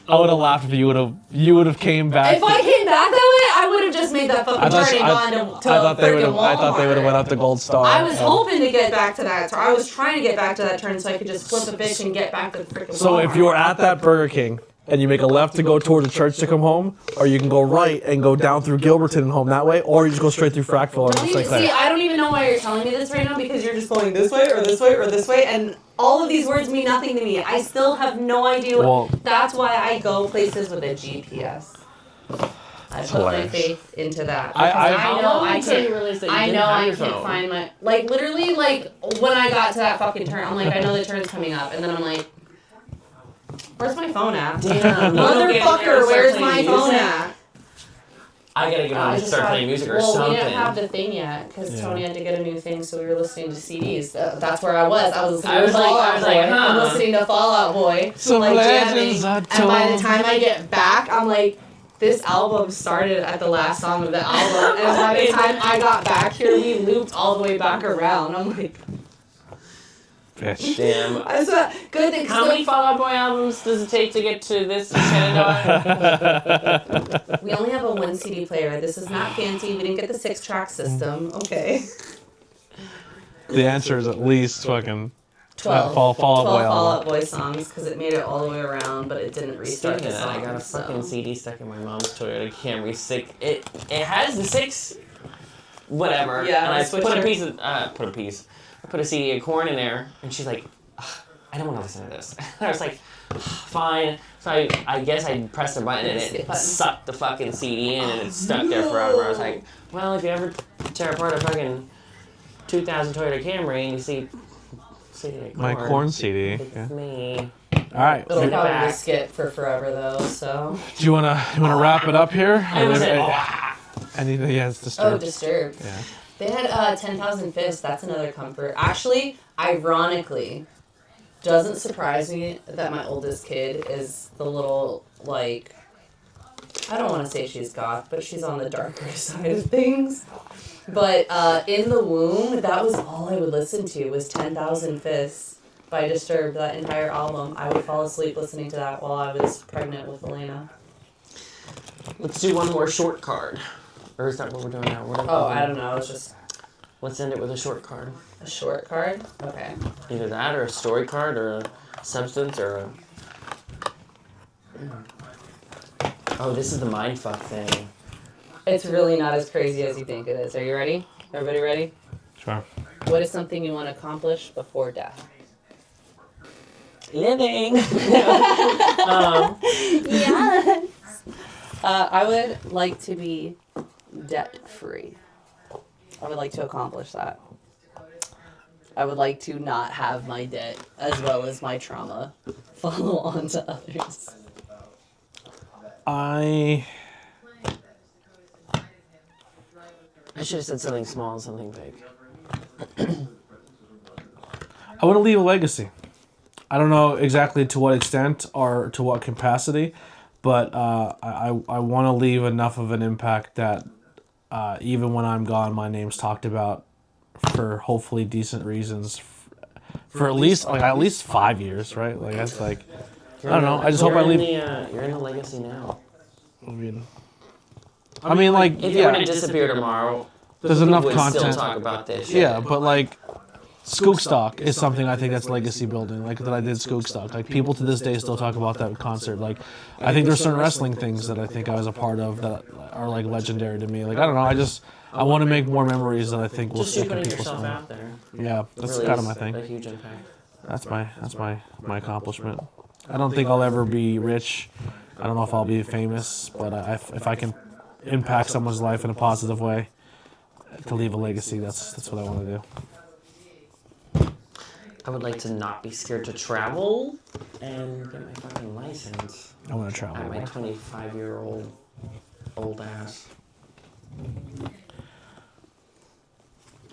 I would have laughed if you would have came back. If I came back that way, I would have just made that fucking I thought, turn and I, gone to I thought they would freaking have. I thought they would have Walmart. went up to Gold Star. I was hoping to get back to that turn. I was trying to get back to that turn so I could just flip a bitch and get back to the freaking So Walmart. if you're at that Burger King and you make a left to go towards the church to come home, or you can go right and go down through Gilberton and home that way, or you just go straight through Frackville and Don't St. even, Clair. see, I don't even know why you're telling me this right now because you're just going this way or this way or this way, and all of these words mean nothing to me. I still have no idea. Well- That's why I go places with a GPS. I put my hilarious. faith into that. I- Because I How know long I until you can't. realized that you I didn't know have I your can't phone? find my literally when I got to that fucking turn. I'm like, I know the turn's coming up, and then I'm like, where's my phone at? Damn. Motherfucker, where's my phone at? I gotta get on and start playing music or well, something. we didn't have the thing yet because Yeah. Tony had to get a new thing, so we were listening to CDs. That's where I was. I was listening I was to like- Fall I Out was Boy. like, huh. I'm listening to Fall Out Boy. Some like legends jamming. are And by the told. time I get back, I'm like, this album started at the last song of the album, and by the time I got back here, we looped all the way back around. I'm like, Bitch. Damn. I was good thing. How many Fall Out Boy albums does it take to get to this in Shenandoah? We only have a 1 CD player. This is not fancy. We didn't get the 6-track system. Okay. The answer is at least fucking 12 Fall Out Boy Fall album. Out Boy songs because it made it all the way around, but it didn't restart the Speaking of song. that, I got a so. fucking CD stuck in my mom's Toyota Camry. It has the 6, whatever. Yeah, and I switcher. put a CD of Corn in there, and she's like, "Ugh, I don't want to listen to this." I was like, fine. So I guess I pressed a button and it sucked the fucking CD in and it stuck there forever. I was like, well, if you ever tear apart a fucking 2000 Toyota Camry and you see CD of Corn, My Corn CD. it's Yeah. me. All right. It'll Send it probably back. skip for forever though. So. Do you wanna wrap it up here? I was like, Anything? Yeah, it's Oh, disturbed. Disturbed. Yeah. They had 10,000 Fists. That's another comfort. Actually, ironically, doesn't surprise me that my oldest kid is the little, like, I don't want to say she's goth, but she's on the darker side of things. But in the womb, that was all I would listen to was 10,000 Fists by Disturbed, that entire album. I would fall asleep listening to that while I was pregnant with Elena. Let's do one more short card. Or is that what we're doing now? I don't know. It's just Let's end it with a short card. a short card. Okay. Either that or a story card or a substance or a... Oh, this is the mindfuck thing. It's really not as crazy as you think it is. Are you ready? Everybody ready? Sure. What is something you want to accomplish before death? Living! Yes. I would like to be debt-free. I would like to accomplish that. I would like to not have my debt as well as my trauma follow on to others. I should have said something small and something big. want to leave a legacy. I don't know exactly to what extent or to what capacity, but I want to leave enough of an impact that even when I'm gone, my name's talked about for hopefully decent reasons for at least 5 years, right? Like that's like I don't know. I just hope I leave. You're in the legacy now. I mean, like If you were to disappear tomorrow, there's we enough would still content. talk about this. Yeah, but like Skookstock is something I think that's legacy building. Like that I did Skookstock. Like people to this day still talk about that concert. Like I think there's certain wrestling things that I think I was a part of that are like legendary to me. Like I don't know. I want to make more memories that I think will Just you stick in putting people's yourself mind. out there. Yeah, that's really kind of is my thing. A huge impact. That's my accomplishment. I don't think I'll ever be rich. I don't know if I'll be famous, but if I can impact someone's life in a positive way, to leave a legacy, that's what I want to do. I would like to not be scared to travel and get my fucking license I want to travel. at my 25-year-old old ass.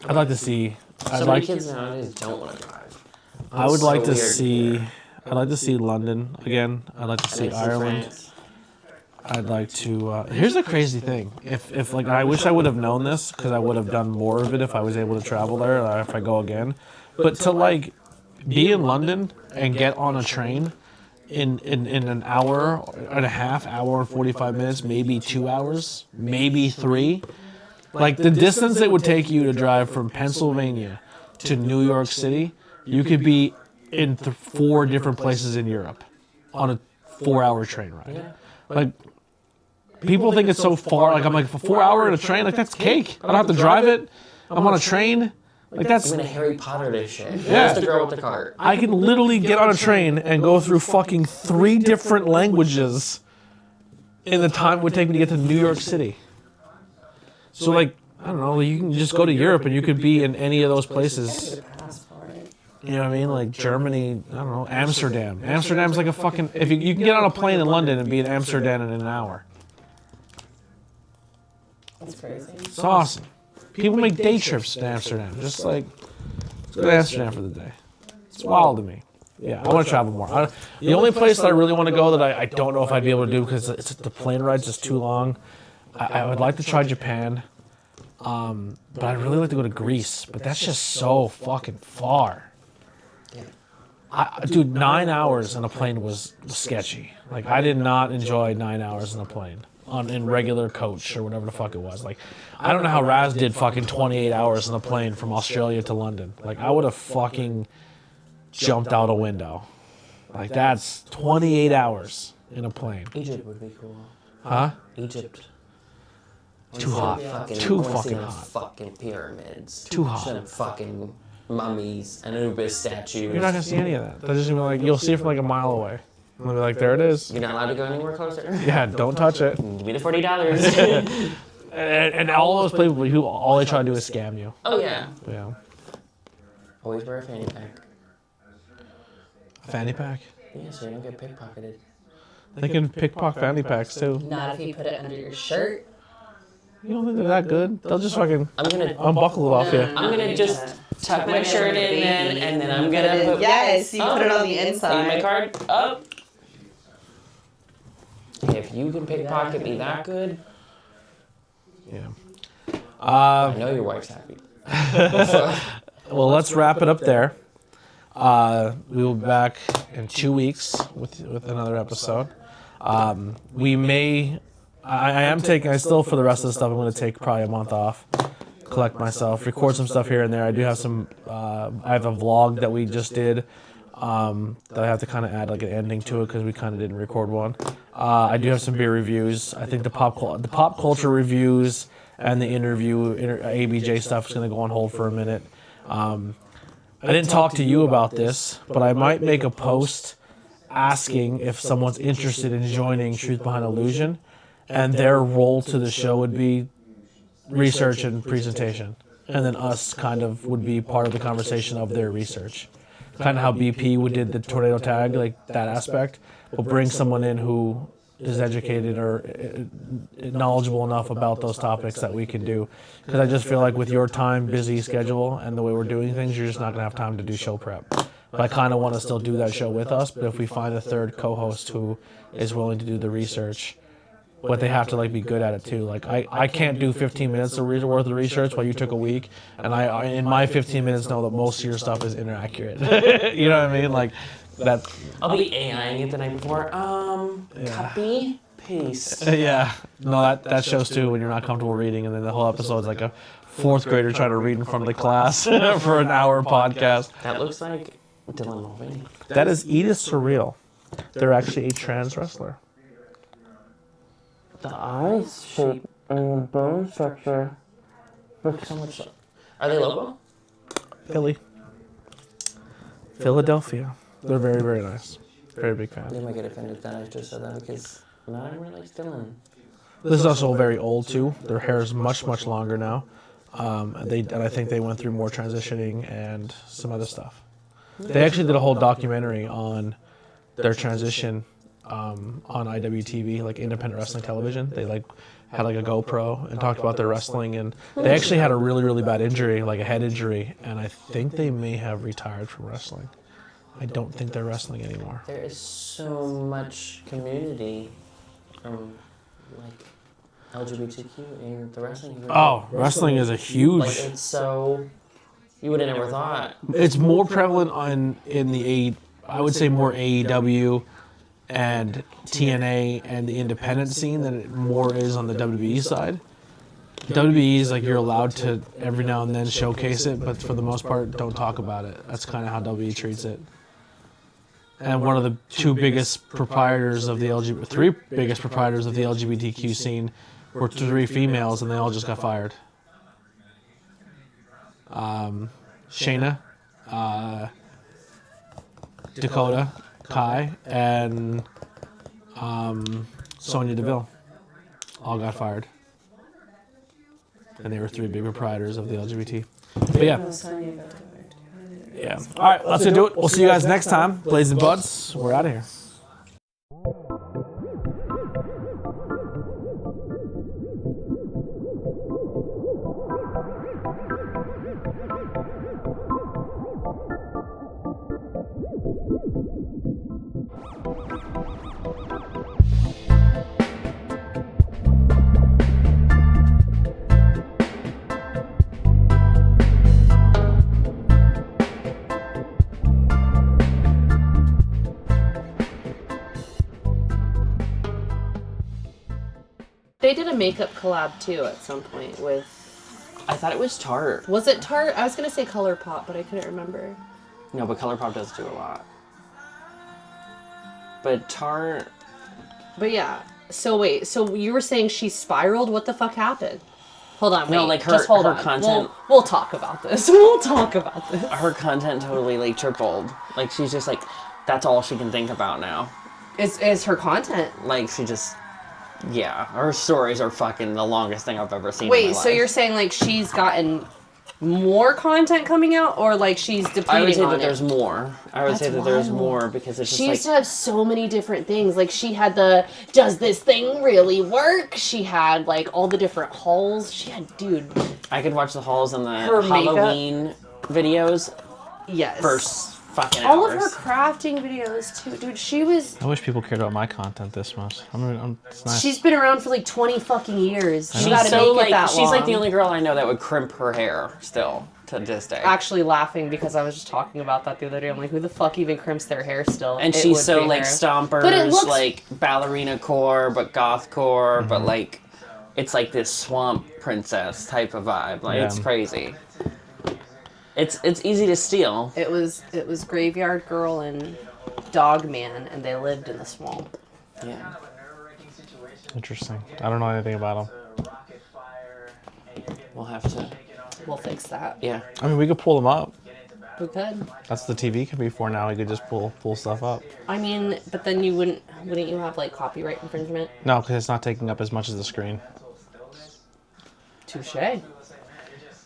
I'd like to see. So many kids nowadays don't want to drive. I would like to So weird. see. I'd like to see London again. I'd like to see I'd like to Ireland. France. I'd like to. Here's the crazy thing. If like I wish I would have known this because I would have done more of it if I was able to travel there or if I go again. But to like be in London and get on a train in an hour and a half, hour and 45 minutes, maybe 2 hours, maybe 3. Like the distance it would take you to drive from Pennsylvania to New York City, you could be in 4 different places in Europe on a 4-hour train ride. Like people think it's so far. Like I'm like, a 4 hour in a train, like that's cake. I don't have to drive it. I'm on a train. Like that's. I'm in a Harry Potter this shit. Yeah. Where's the girl with the cart? I can literally get on a train and go through fucking 3 different languages in the time it would take me to get to New York City. So like, I don't know, you can just go to Europe and you could be in any of those places. You know what I mean? Like Germany, I don't know, Amsterdam. Amsterdam's like a fucking, if you can get on a plane in London and be in Amsterdam in an hour. That's crazy. It's awesome. People make day trips to Amsterdam. Just like, let's go to Amsterdam for the day. It's wild to me. Yeah, I want to travel more. The only place that I really want to go that I don't know if I'd be able to do because the plane ride's just too long. I would like to try Japan, but I'd really like to go to Greece. But that's just so fucking far. Dude, 9 hours on a plane was sketchy. Like I did not enjoy 9 hours on a plane. in regular coach or whatever the fuck it was. Like, I don't know how Raz did fucking 28 hours on a plane from Australia to London. Like, I would have fucking jumped out a window. Like, that's 28 hours in a plane. Egypt would be cool. Huh? Egypt. Too hot. Too fucking hot. Fucking pyramids. Too hot. Some fucking mummies, Anubis statues. You're not gonna see any of that. They're just gonna be like, you'll see it from like a mile away. And they'll be like, there it is. You're not allowed to go anywhere closer? Yeah, don't touch it. Give me the $40. And all those people who all they try to do is scam you. Oh, yeah. Yeah. Always wear a fanny pack. A fanny pack? Yeah, so you don't get pickpocketed. They can pickpocket fanny packs too. Not if you put it under your shirt. You don't think they're that good? They'll just fucking I'm gonna unbuckle it off you. I'm gonna just tuck my shirt in then, and then I'm gonna put Yes, you put it on the inside. my card up. If you can pickpocket me that good, Yeah. I know your wife's happy. Well, let's wrap it up there. We will be back in 2 weeks with another episode. We may. I still, for the rest of the stuff, I'm going to take probably a month off, collect myself, record some stuff here and there. I do have some, I have a vlog that we just did that I have to kind of add like an ending to it because we kind of didn't record one. I do have some beer reviews. I think the pop culture reviews and the ABJ stuff is going to go on hold for a minute. I didn't talk to you about this, but I might make a post asking if someone's interested in joining Truth Behind Illusion. And their role to the show would be research and presentation. And then us kind of would be part of the conversation of their research. Kind of how BP did the tornado tag, like that aspect. We'll bring someone in who is educated or knowledgeable enough about those topics that we can do. Because I just feel like with your time, busy schedule, and the way we're doing things, you're just not going to have time to do show prep. But I kind of want to still do that show with us. But if we find a third co-host who is willing to do the research, but they have to like be good at it too. Like I can't do 15 minutes worth of research while you took a week, and I in my 15 minutes know that most of your stuff is inaccurate. You know what I mean? Like that. I'll be AIing it the night before. Copy, paste. Yeah. No, that shows too when you're not comfortable reading, and then the whole episode's like a fourth grader trying to read in front of the class for an hour podcast. That looks like Dylan Mulvaney. That is Edith Surreal. They're actually a trans wrestler. The eyes shape and the bone structure look so much. Are they local? Philadelphia. They're very, very nice. Very big fan. They might get offended that I just said that because not everyone likes Dylan. This is also very old too. Their hair is much, much longer now. And I think they went through more transitioning and some other stuff. They actually did a whole documentary on their transition on IWTV, like independent wrestling television. They like had like a GoPro and talked about their wrestling, and they actually had a really, really bad injury, like a head injury, and I think they may have retired from wrestling. I don't think they're wrestling anymore. There is so much community from like LGBTQ in the wrestling community. Oh, wrestling is a huge. Like it's so. You would have never thought. It's more prevalent I would say more AEW and TNA and the independent scene than it more is on the WWE side. WWE is like you're allowed to every now and then showcase it, but for the most part, don't talk about it. That's kind of how WWE treats it. And one of the three biggest proprietors of the LGBTQ scene were three females, and they all just got fired. Shayna, Dakota, Kai, and Sonya Deville all got fired. And they were three big proprietors of the LGBT. But yeah. Yeah. All right, let's do it. We'll see you guys next time. Blaze and Budz, we're out of here. They did a makeup collab too at some point with. I thought it was Tarte. Was it Tarte? I was gonna say ColourPop, but I couldn't remember. No, but ColourPop does do a lot. But Tarte... But yeah. So wait. So you were saying she spiraled? What the fuck happened? Hold on. Wait. No, like just hold her on. content... We'll talk about this. We'll talk about this. Her content totally, like, tripled. Like, she's just, like... That's all she can think about now. Is her content. Like, she just... Yeah. Her stories are fucking the longest thing I've ever seen in my Wait, life. so you're saying, like, she's gotten more content coming out, or, like, she's depleting on it? I would say that there's more. I would say that there's more, because it's just, She like... used to have so many different things. Like, she had the, does this thing really work? She had, like, all the different hauls. She had, dude... I could watch the hauls and the Her makeup. Halloween videos Yes. for fucking all hours. of her crafting videos, too. Dude, she was... I wish people cared about my content this much. It's nice. She's been around for, like, 20 fucking years. She She's gotta so, make it that she's long. like the only girl I know that would crimp her hair still to this day. Actually laughing because I was just talking about that the other day. I'm like, who the fuck even crimps their hair still? And It she's would so be like her. stompers, But it looks- like ballerina core, but goth core, but like it's like this swamp princess type of vibe. Like it's Yeah. crazy. It's easy to steal. It was Graveyard Girl and Dog Man, and they lived in the swamp. Yeah. Interesting. I don't know anything about them. We'll have to. We'll fix that. Yeah. I mean, we could pull them up. We could. That's the TV can be for now. We could just pull stuff up. I mean, but then you wouldn't you have like copyright infringement? No, because it's not taking up as much as the screen. Touche.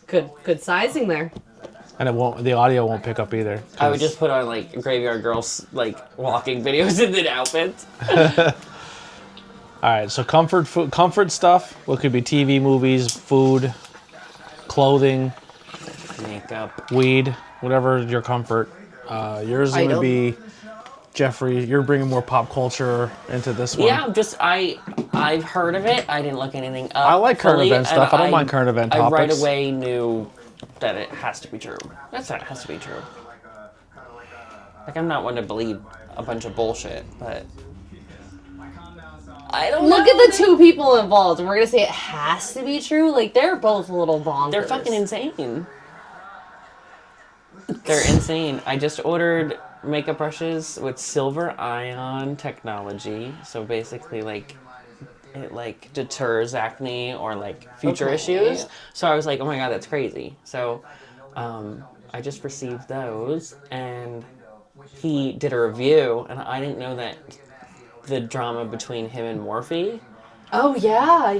Good sizing there. And the audio won't pick up either. I would just put on like Graveyard Girls like walking videos in the outfits. All right, so comfort stuff. What could be TV, movies, food, clothing, Makeup. weed, whatever your comfort. Yours is going to Item. be Jeffrey. You're bringing more pop culture into this one. Yeah, I've heard of it. I didn't look anything up. I like current fully, event stuff. and I don't mind current event I right topics. away knew that it has to be true. It has to be true. Like, I'm not one to believe a bunch of bullshit, but I don't Look know. at the two people involved, and we're gonna say it has to be true. Like they're both a little bonkers. They're fucking insane. They're insane. I just ordered makeup brushes with silver ion technology. So basically, like, it like deters acne or like future Okay. issues. So I was like, oh my god, that's crazy. So I just received those, and he did a review, and I didn't know that the drama between him and Morphe. Oh yeah.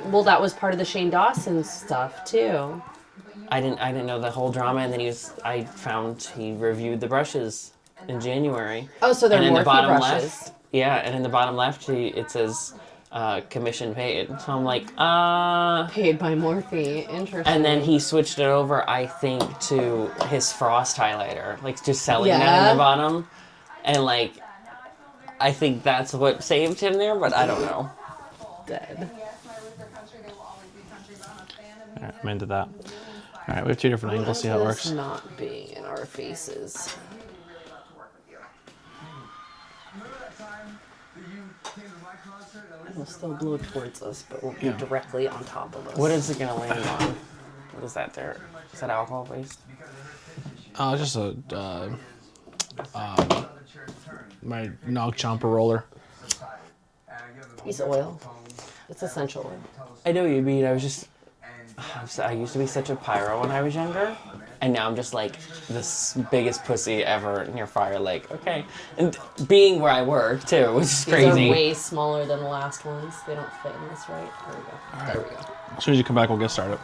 Well, that was part of the Shane Dawson stuff too. I didn't know the whole drama, and then I found he reviewed the brushes in January. Oh, so they're And in the Morphe bottom brushes. left, yeah, and in the bottom left, it says commission paid. So I'm like, Paid by Morphe. Interesting. And then he switched it over, I think, to his frost highlighter, like just selling that Yeah. in the bottom, and like, I think that's what saved him there, but I don't know. Dead. All right, I'm into that. All right, we have two different angles. See how it This works. not being in our faces. It will still blow towards us, but we'll be directly on top of us. What is it gonna land on? What is that there? Is that alcohol based? Just my Nog Chomper roller. Piece of oil. It's essential oil. I know what you mean. I used to be such a pyro when I was younger, and now I'm just like the biggest pussy ever near fire. Like, okay, and being where I work too, which is These crazy. are way smaller than the last ones. They don't fit in this right. There we go. As soon as you come back, we'll get started.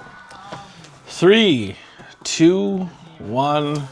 3, 2, 1.